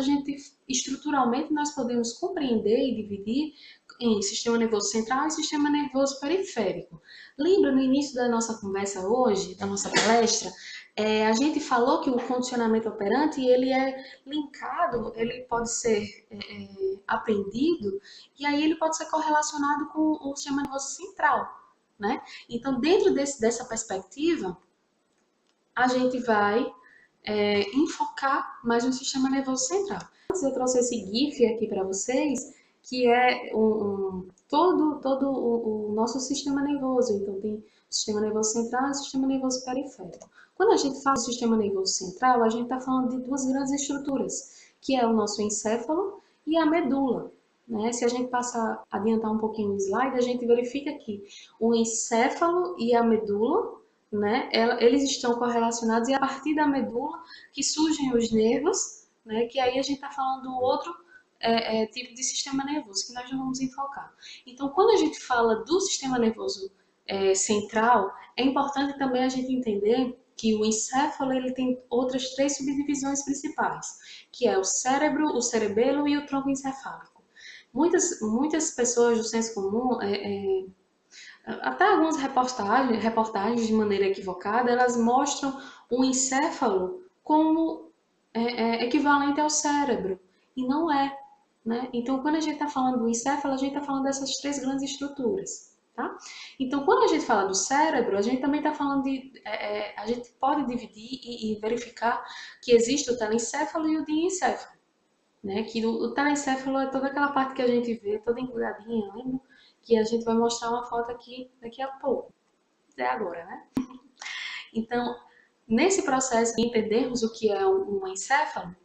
estruturalmente nós podemos compreender e dividir em sistema nervoso central e sistema nervoso periférico. Lembra no início da nossa conversa hoje, da nossa palestra, a gente falou que o condicionamento operante ele é linkado, ele pode ser aprendido e aí ele pode ser correlacionado com o sistema nervoso central, né? Então, dentro dessa perspectiva, a gente vai enfocar mais no sistema nervoso central. Eu trouxe esse GIF aqui para vocês, que é todo o nosso sistema nervoso. Então, tem o sistema nervoso central e o sistema nervoso periférico. Quando a gente fala do sistema nervoso central, a gente está falando de duas grandes estruturas, que é o nosso encéfalo e a medula. Né? Se a gente passar, adiantar um pouquinho o slide, a gente verifica que o encéfalo e a medula, né, eles estão correlacionados e a partir da medula que surgem os nervos, né, que aí a gente está falando do outro tipo de sistema nervoso, que nós não vamos enfocar. Então, quando a gente fala do sistema nervoso central, é importante também a gente entender que o encéfalo ele tem outras três subdivisões principais, que é o cérebro, o cerebelo e o tronco encefálico. Muitas pessoas do senso comum até algumas reportagens de maneira equivocada, elas mostram o encéfalo como equivalente ao cérebro, e não é. Né? Então, quando a gente está falando do encéfalo, a gente está falando dessas três grandes estruturas. Tá? Então, quando a gente fala do cérebro, a gente também está falando a gente pode dividir e verificar que existe o telencéfalo e o diencéfalo. né? Que o telencéfalo é toda aquela parte que a gente vê, toda enrugadinha, lembra? Que a gente vai mostrar uma foto aqui daqui a pouco, até agora, né? Então, nesse processo de entendermos o que é um encéfalo,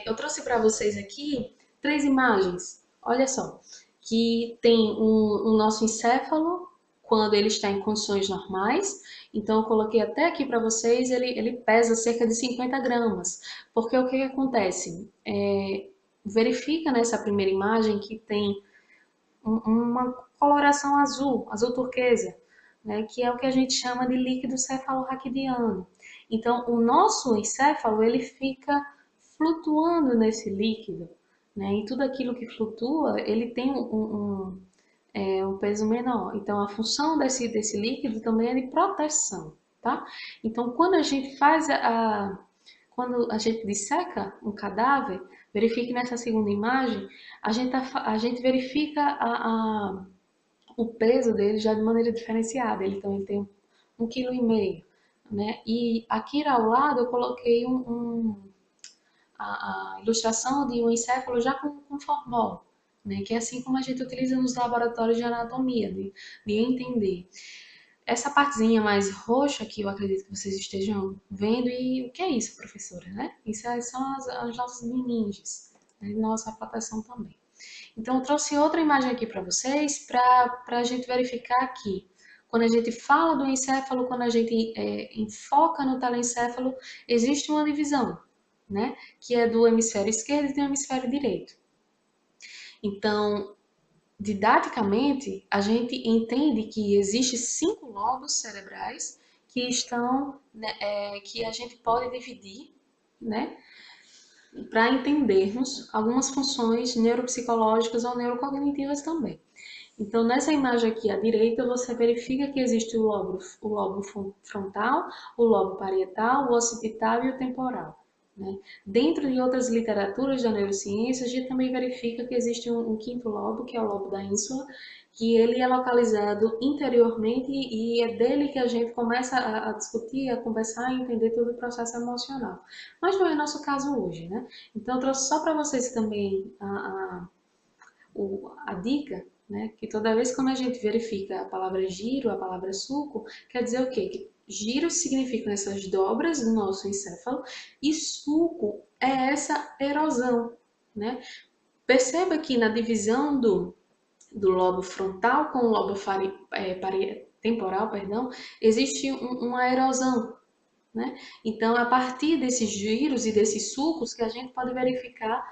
eu trouxe para vocês aqui 3 imagens. Olha só, que tem o nosso encéfalo quando ele está em condições normais. Então, eu coloquei até aqui para vocês, ele pesa cerca de 50 gramas. Porque o que acontece? Verifica nessa primeira imagem que tem uma coloração azul, azul turquesa, né, que é o que a gente chama de líquido cefalorraquidiano. Então, o nosso encéfalo ele fica flutuando nesse líquido, né, e tudo aquilo que flutua, ele tem um peso menor. Então, a função desse líquido também é de proteção, tá? Então, quando a gente faz quando a gente disseca um cadáver, verifique nessa segunda imagem, a gente verifica o peso dele já de maneira diferenciada. Ele também tem 1,5 kg, né? E aqui ao lado eu coloquei a ilustração de um encéfalo já com formol, né? Que é assim como a gente utiliza nos laboratórios de anatomia, de entender. Essa partezinha mais roxa aqui, eu acredito que vocês estejam vendo, e o que é isso, professora, né? Isso são as nossas meninges, né? Nossa proteção também. Então, eu trouxe outra imagem aqui para vocês, para a gente verificar aqui. Quando a gente fala do encéfalo, quando a gente enfoca no telencéfalo, existe uma divisão, né? Que é do hemisfério esquerdo e do hemisfério direito. Então, didaticamente, a gente entende que existem 5 lobos cerebrais que estão, né, que a gente pode dividir, né, para entendermos algumas funções neuropsicológicas ou neurocognitivas também. Então, nessa imagem aqui à direita, você verifica que existe o lobo frontal, o lobo parietal, o occipital e o temporal, né? Dentro de outras literaturas da neurociência, a gente também verifica que existe um quinto lobo, que é o lobo da ínsula, que ele é localizado interiormente e é dele que a gente começa a discutir, a conversar e entender todo o processo emocional. Mas não é nosso caso hoje, né? Então, eu trouxe só para vocês também a dica, né, que toda vez que a gente verifica a palavra giro, a palavra suco, quer dizer o quê? Que giro significam essas dobras do nosso encéfalo e suco é essa erosão, né? Perceba que na divisão do lobo frontal com o lobo temporal, perdão, existe uma erosão, né? Então, a partir desses giros e desses sulcos que a gente pode verificar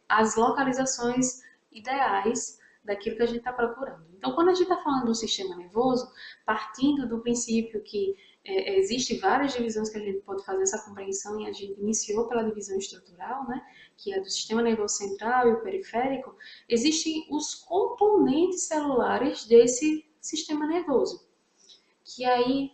as localizações ideais daquilo que a gente está procurando. Então, quando a gente está falando do sistema nervoso, partindo do princípio que existe várias divisões que a gente pode fazer essa compreensão e a gente iniciou pela divisão estrutural, né, que é do sistema nervoso central e o periférico, existem os componentes celulares desse sistema nervoso, que aí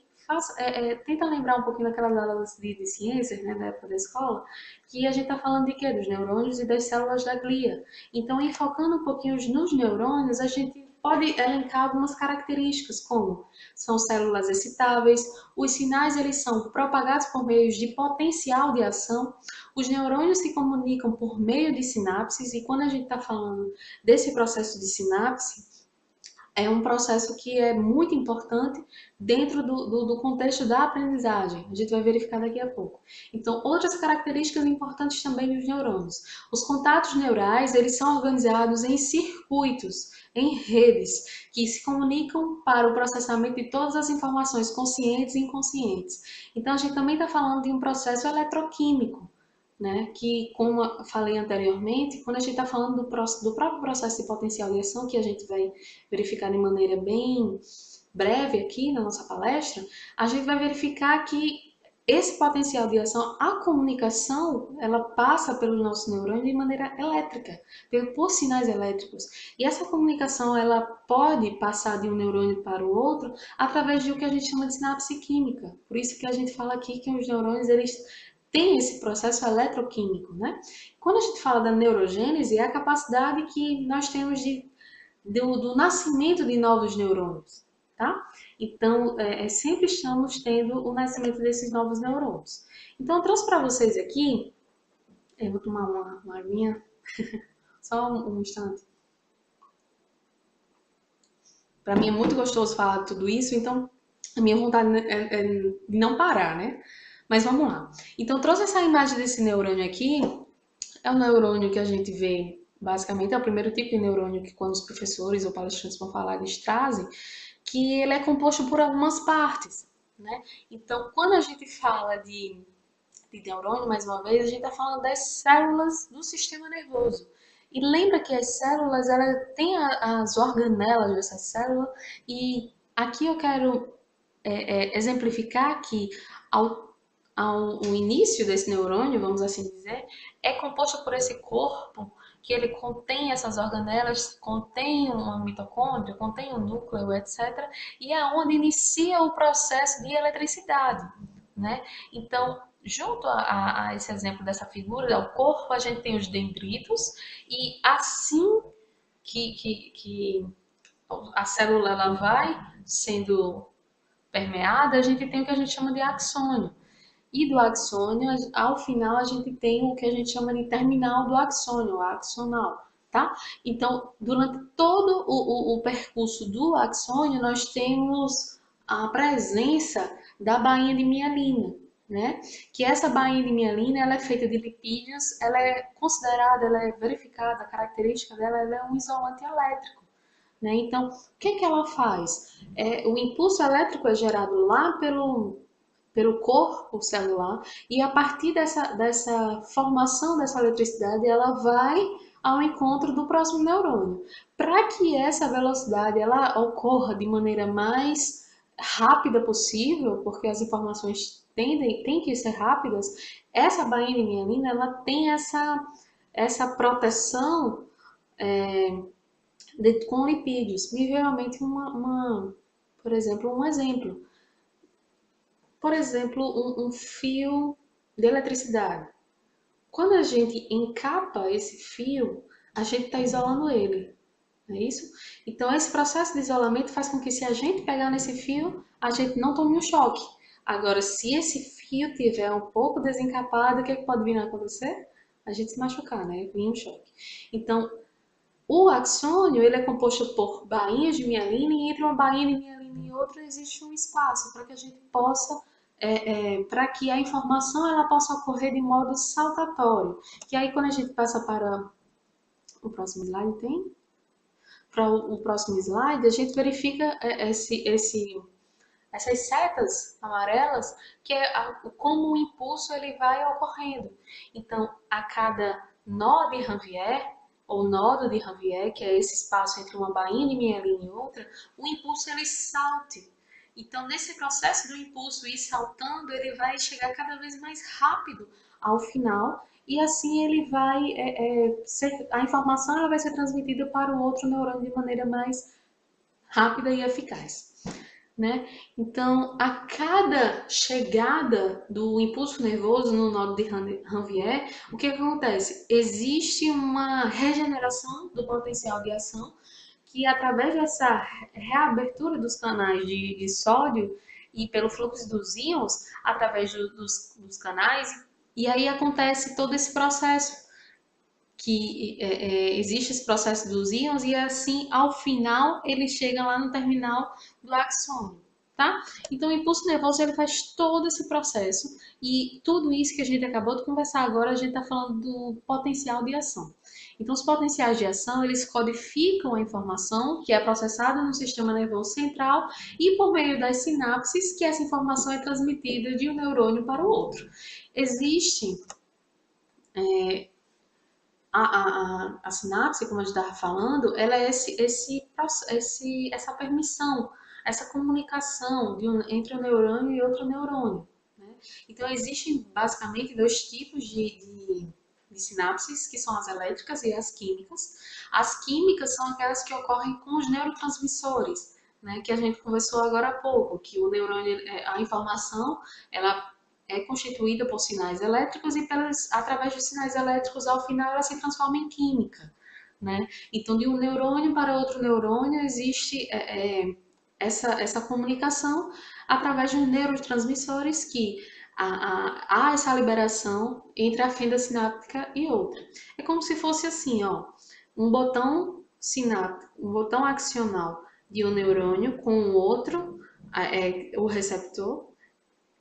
tenta lembrar um pouquinho daquelas aulas de ciências, né, da época da escola, que a gente está falando de quê? Dos neurônios e das células da glia. Então, enfocando um pouquinho nos neurônios, a gente pode elencar algumas características, como são células excitáveis, os sinais eles são propagados por meio de potencial de ação, os neurônios se comunicam por meio de sinapses, e quando a gente está falando desse processo de sinapse, é um processo que é muito importante dentro do contexto da aprendizagem. A gente vai verificar daqui a pouco. Então, outras características importantes também dos neurônios. Os contatos neurais, eles são organizados em circuitos, em redes, que se comunicam para o processamento de todas as informações conscientes e inconscientes. Então, a gente também está falando de um processo eletroquímico, né? Que, como eu falei anteriormente, quando a gente está falando do próprio processo de potencial de ação, que a gente vai verificar de maneira bem breve aqui na nossa palestra, a gente vai verificar que esse potencial de ação, a comunicação, ela passa pelo nosso neurônio de maneira elétrica, por sinais elétricos. E essa comunicação, ela pode passar de um neurônio para o outro através de o que a gente chama de sinapse química. Por isso que a gente fala aqui que os neurônios, eles têm esse processo eletroquímico, né? Quando a gente fala da neurogênese, é a capacidade que nós temos do nascimento de novos neurônios, tá? Então, sempre estamos tendo o nascimento desses novos neurônios. Então, eu trouxe para vocês aqui Eu vou tomar uma aguinha, só um instante. Para mim é muito gostoso falar de tudo isso, então a minha vontade é de não parar, né? Mas vamos lá. Então, eu trouxe essa imagem desse neurônio aqui. É o neurônio que a gente vê, basicamente, é o primeiro tipo de neurônio que quando os professores ou palestrantes vão falar, eles trazem, que ele é composto por algumas partes, né? Então, quando a gente fala de neurônio, mais uma vez, a gente está falando das células do sistema nervoso. E lembra que as células, elas têm as organelas dessas células, e aqui eu quero exemplificar que ao início desse neurônio, vamos assim dizer, é composto por esse corpo que ele contém essas organelas, contém um mitocôndrio, contém um núcleo, etc. E é onde inicia o processo de eletricidade, né? Então, junto a esse exemplo dessa figura, ao corpo, a gente tem os dendritos, e assim que a célula ela vai sendo permeada, a gente tem o que a gente chama de axônio. E do axônio, ao final, a gente tem o que a gente chama de terminal do axônio, o axonal, tá? Então, durante todo o percurso do axônio, nós temos a presença da bainha de mielina, né? Que essa bainha de mielina, ela é feita de lipídios, ela é considerada, ela é verificada, a característica dela, ela é um isolante elétrico, né? Então, o que que ela faz? O impulso elétrico é gerado lá pelo corpo celular, e a partir dessa formação dessa eletricidade, ela vai ao encontro do próximo neurônio. Para que essa velocidade ela ocorra de maneira mais rápida possível, porque as informações têm que ser rápidas, essa bainha de mielina ela tem essa proteção com lipídios. Me veio à mente por exemplo, um exemplo. Por exemplo, um fio de eletricidade. Quando a gente encapa esse fio, a gente está isolando ele, não é isso? Então, esse processo de isolamento faz com que, se a gente pegar nesse fio, a gente não tome um choque. Agora, se esse fio tiver um pouco desencapado, o que, é que pode vir a acontecer? A gente se machucar, né? Vir um choque. Então, o axônio ele é composto por bainhas de mielina, e entre uma bainha de mielina e outra existe um espaço para que a gente possa, para que a informação ela possa ocorrer de modo saltatório. Que aí quando a gente passa para o próximo slide, para o próximo slide, a gente verifica essas setas amarelas, que é como o impulso ele vai ocorrendo. Então, a cada nó de Ranvier, ou nodo de Ranvier, que é esse espaço entre uma bainha de mielina e outra, o impulso ele salte. Então, nesse processo do impulso ir saltando, ele vai chegar cada vez mais rápido ao final, e assim ele vai a informação ela vai ser transmitida para o outro neurônio de maneira mais rápida e eficaz, né? Então, a cada chegada do impulso nervoso no nódo de Ranvier, o que acontece? Existe uma regeneração do potencial de ação que, através dessa reabertura dos canais de sódio e pelo fluxo dos íons, através dos canais, e aí acontece todo esse processo que existe esse processo dos íons, e assim, ao final, ele chega lá no terminal do axônio, tá? Então, o impulso nervoso, ele faz todo esse processo, e tudo isso que a gente acabou de conversar agora, a gente está falando do potencial de ação. Então, os potenciais de ação, eles codificam a informação que é processada no sistema nervoso central, e por meio das sinapses, que essa informação é transmitida de um neurônio para o outro. Existe a sinapse, como a gente estava falando, ela é essa permissão, essa comunicação entre um neurônio e outro neurônio, né? Então, existem basicamente dois tipos de sinapses, que são as elétricas e as químicas. As químicas são aquelas que ocorrem com os neurotransmissores, né, que a gente conversou agora há pouco, que o neurônio, a informação, ela é constituída por sinais elétricos, e através dos sinais elétricos, ao final, ela se transforma em química, né? Então, de um neurônio para outro neurônio, existe essa comunicação através de neurotransmissores que, há essa liberação entre a fenda sináptica e outra. É como se fosse assim, ó, um botão sináptico, um botão axional de um neurônio com o outro, o receptor,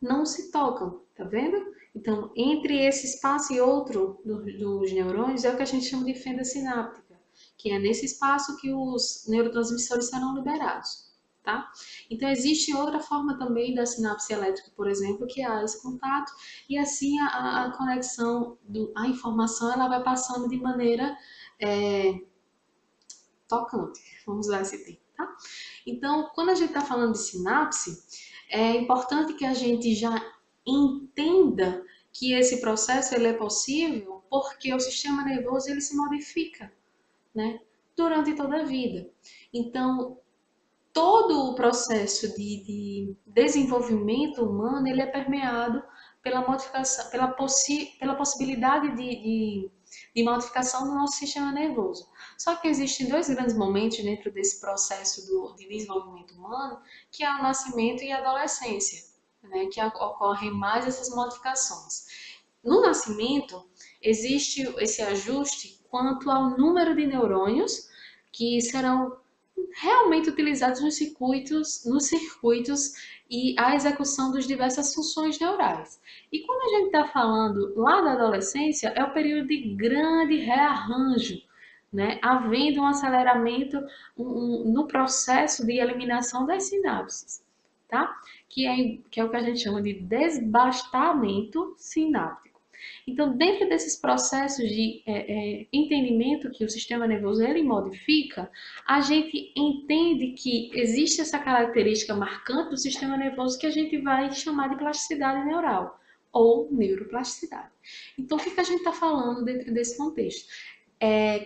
não se tocam, tá vendo? Então, entre esse espaço e outro dos neurônios é o que a gente chama de fenda sináptica, que é nesse espaço que os neurotransmissores serão liberados, tá? Então, existe outra forma também da sinapse elétrica, por exemplo, que há esse contato e assim a conexão, a informação ela vai passando de maneira tocante, vamos usar esse termo, tá? Então, quando a gente está falando de sinapse, é importante que a gente já entenda que esse processo ele é possível porque o sistema nervoso ele se modifica, né, durante toda a vida. Então, todo o processo de desenvolvimento humano ele é permeado pela modificação, pela possibilidade de modificação do nosso sistema nervoso. Só que existem dois grandes momentos dentro desse processo de desenvolvimento humano, que é o nascimento e a adolescência, né, que ocorrem mais essas modificações. No nascimento, existe esse ajuste quanto ao número de neurônios que serão realmente utilizados nos circuitos e a execução das diversas funções neurais. E quando a gente está falando lá da adolescência, é o período de grande rearranjo, né? Havendo um aceleramento no processo de eliminação das sinapses, tá? Que é o que a gente chama de desbastamento sináptico. Então, dentro desses processos de entendimento que o sistema nervoso ele modifica, a gente entende que existe essa característica marcante do sistema nervoso que a gente vai chamar de plasticidade neural ou neuroplasticidade. Então, o que a gente está falando dentro desse contexto?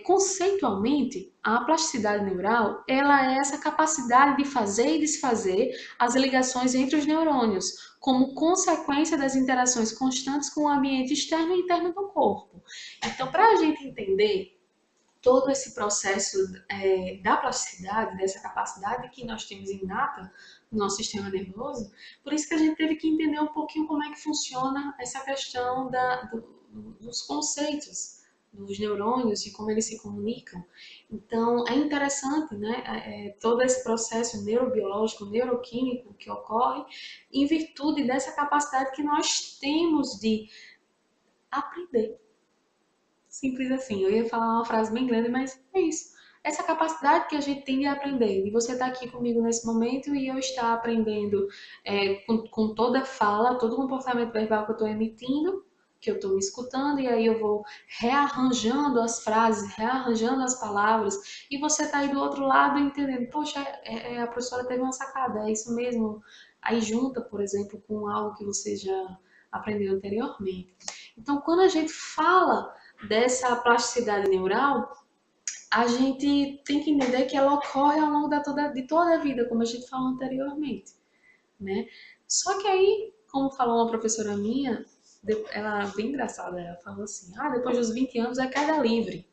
Conceitualmente, a plasticidade neural ela é essa capacidade de fazer e desfazer as ligações entre os neurônios, como consequência das interações constantes com o ambiente externo e interno do corpo. Então, para a gente entender todo esse processo da plasticidade, dessa capacidade que nós temos inata no nosso sistema nervoso, por isso que a gente teve que entender um pouquinho como é que funciona essa questão dos conceitos dos neurônios e como eles se comunicam. Então, é interessante, né, todo esse processo neurobiológico, neuroquímico que ocorre em virtude dessa capacidade que nós temos de aprender. Simples assim. Eu ia falar uma frase bem grande, mas é isso. Essa capacidade que a gente tem de aprender. De você estar aqui comigo nesse momento e eu estar aprendendo com toda fala, todo comportamento verbal que eu estou emitindo, que eu estou me escutando, e aí eu vou rearranjando as frases, rearranjando as palavras, e você está aí do outro lado entendendo, poxa, a professora teve uma sacada, é isso mesmo. Aí junta, por exemplo, com algo que você já aprendeu anteriormente. Então, quando a gente fala dessa plasticidade neural, a gente tem que entender que ela ocorre ao longo de toda a vida, como a gente falou anteriormente, né? Só que aí, como falou uma professora minha, ela é bem engraçada, ela falou assim, depois dos 20 anos é queda livre.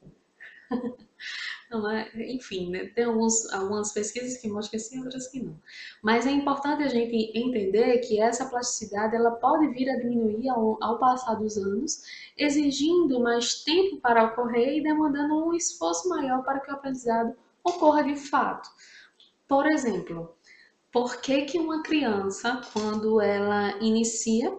Não é? Enfim, né? Tem algumas pesquisas que mostram que sim, outras que não. Mas é importante a gente entender que essa plasticidade ela pode vir a diminuir ao passar dos anos, exigindo mais tempo para ocorrer e demandando um esforço maior para que o aprendizado ocorra de fato. Por exemplo, por que que uma criança, quando ela inicia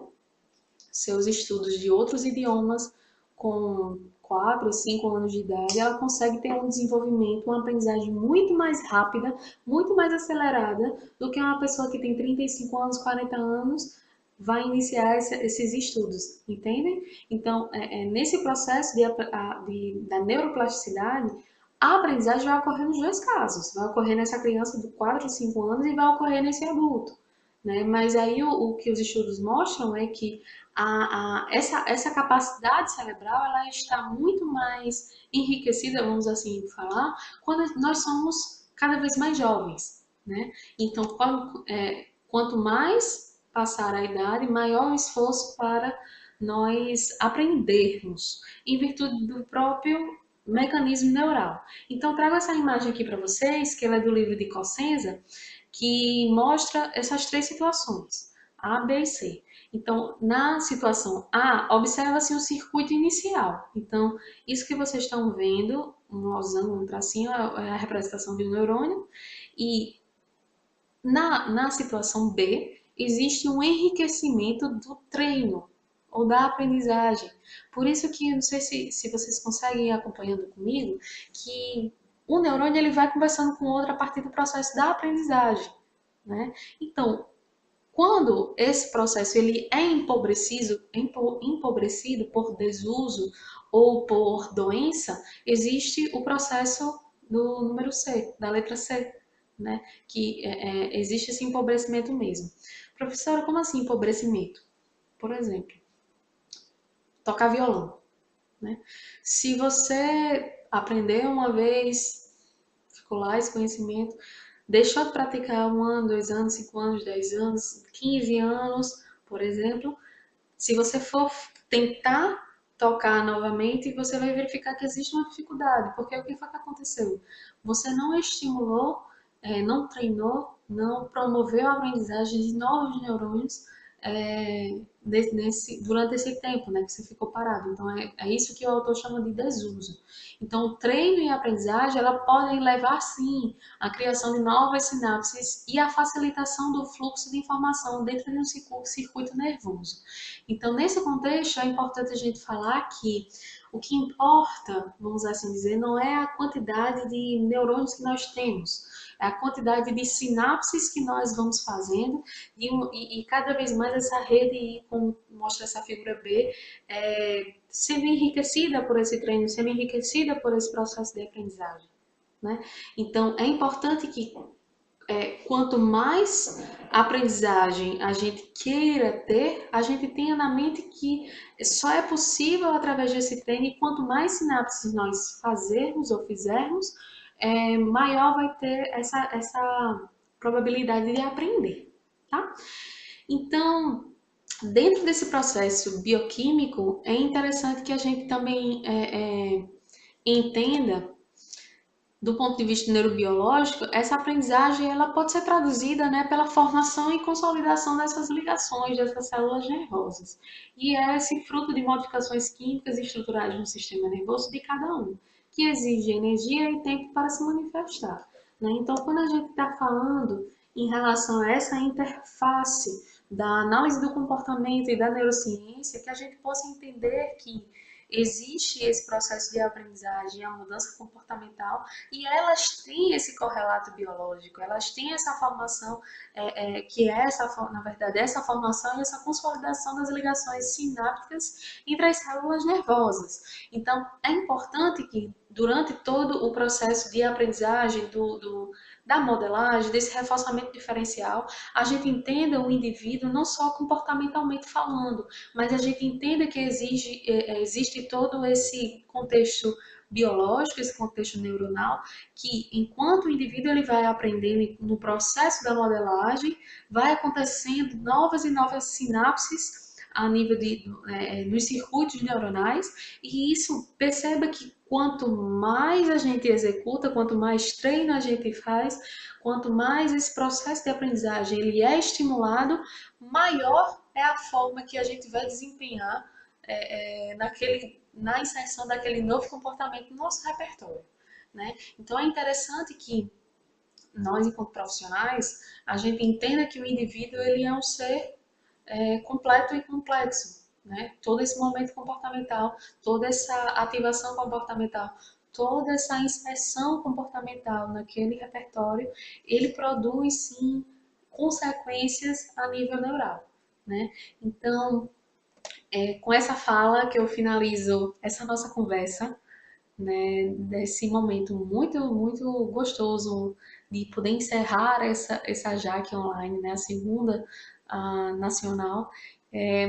seus estudos de outros idiomas com 4 ou 5 anos de idade, ela consegue ter um desenvolvimento, uma aprendizagem muito mais rápida, muito mais acelerada do que uma pessoa que tem 35 anos, 40 anos vai iniciar esses estudos, entendem? Então, nesse processo da neuroplasticidade, a aprendizagem vai ocorrer nos dois casos. Vai ocorrer nessa criança de 4 ou 5 anos e vai ocorrer nesse adulto. Né? Mas aí o que os estudos mostram é que essa capacidade cerebral ela está muito mais enriquecida, vamos assim falar, quando nós somos cada vez mais jovens. Né? Então, quanto mais passar a idade, maior o esforço para nós aprendermos, em virtude do próprio mecanismo neural. Então, trago essa imagem aqui para vocês, que ela é do livro de Cossenza, que mostra essas três situações, A, B e C. Então, na situação A, observa-se o circuito inicial. Então, isso que vocês estão vendo, um losango, um tracinho, é a representação de um neurônio. E na situação B, existe um enriquecimento do treino ou da aprendizagem. Por isso que, eu não sei se vocês conseguem ir acompanhando comigo, que o neurônio ele vai conversando com o outro a partir do processo da aprendizagem, né? Então, quando esse processo ele é empobrecido por desuso ou por doença, existe o processo do número C, da letra C, né? Que existe esse empobrecimento mesmo. Professora, como assim empobrecimento? Por exemplo, tocar violão, né? Se você aprendeu uma vez, ficou lá esse conhecimento, deixou de praticar 1 ano, 2 anos, 5 anos, 10 anos, 15 anos, por exemplo, se você for tentar tocar novamente, você vai verificar que existe uma dificuldade, porque o que foi que aconteceu? Você não estimulou, não treinou, não promoveu a aprendizagem de novos neurônios durante esse tempo, né, que você ficou parado. Então, é isso que o autor chama de desuso. Então, o treino e a aprendizagem, ela podem levar, sim, à criação de novas sinapses e à facilitação do fluxo de informação dentro de um circuito nervoso. Então, nesse contexto, é importante a gente falar que o que importa, vamos assim dizer, não é a quantidade de neurônios que nós temos, é a quantidade de sinapses que nós vamos fazendo e cada vez mais essa rede, como mostra essa figura B, sendo enriquecida por esse treino, sendo enriquecida por esse processo de aprendizagem, né? Então, é importante que quanto mais aprendizagem a gente queira ter, a gente tenha na mente que só é possível através desse treino e quanto mais sinapses nós fazermos ou fizermos, maior vai ter essa probabilidade de aprender, tá? Então, dentro desse processo bioquímico, é interessante que a gente também entenda do ponto de vista neurobiológico, essa aprendizagem ela pode ser traduzida, né, pela formação e consolidação dessas ligações, dessas células nervosas. E é esse fruto de modificações químicas e estruturais no sistema nervoso de cada um, que exige energia e tempo para se manifestar, né? Então, quando a gente está falando em relação a essa interface da análise do comportamento e da neurociência, que a gente possa entender que existe esse processo de aprendizagem, a mudança comportamental, e elas têm esse correlato biológico, elas têm essa formação, que é essa, na verdade, essa formação e essa consolidação das ligações sinápticas entre as células nervosas. Então, é importante que durante todo o processo de aprendizagem da modelagem, desse reforçamento diferencial, a gente entenda o indivíduo não só comportamentalmente falando, mas a gente entenda que existe todo esse contexto biológico, esse contexto neuronal, que enquanto o indivíduo ele vai aprendendo no processo da modelagem, vai acontecendo novas e novas sinapses a nível dos circuitos neuronais, e isso perceba que quanto mais a gente executa, quanto mais treino a gente faz, quanto mais esse processo de aprendizagem ele é estimulado, maior é a forma que a gente vai desempenhar na inserção daquele novo comportamento no nosso repertório, né? Então é interessante que nós, enquanto profissionais, a gente entenda que o indivíduo ele é um ser completo e complexo, né? Todo esse momento comportamental, toda essa ativação comportamental, toda essa inserção comportamental naquele repertório, ele produz sim consequências a nível neural, né? Então, com essa fala que eu finalizo essa nossa conversa, né, desse momento muito, muito gostoso de poder encerrar essa JAC online, né, a segunda nacional.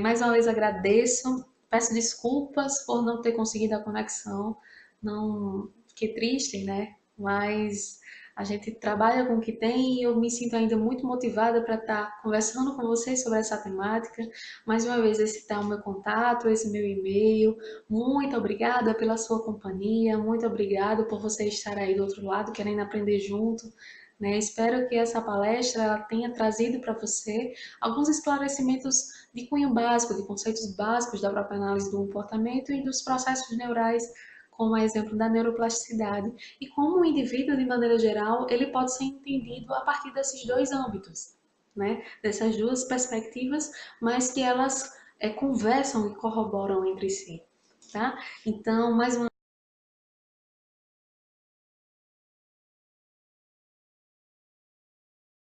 Mais uma vez agradeço, peço desculpas por não ter conseguido a conexão, não fiquei triste, né, mas a gente trabalha com o que tem e eu me sinto ainda muito motivada para estar conversando com vocês sobre essa temática. Mais uma vez, esse está o meu contato, esse meu e-mail. Muito obrigada pela sua companhia, muito obrigada por você estar aí do outro lado, querendo aprender junto, né? Espero que essa palestra ela tenha trazido para você alguns esclarecimentos de cunho básico, de conceitos básicos da própria análise do comportamento e dos processos neurais, como exemplo da neuroplasticidade, e como o indivíduo, de maneira geral, ele pode ser entendido a partir desses dois âmbitos, né? Dessas duas perspectivas, mas que elas conversam e corroboram entre si, tá? Então, mais uma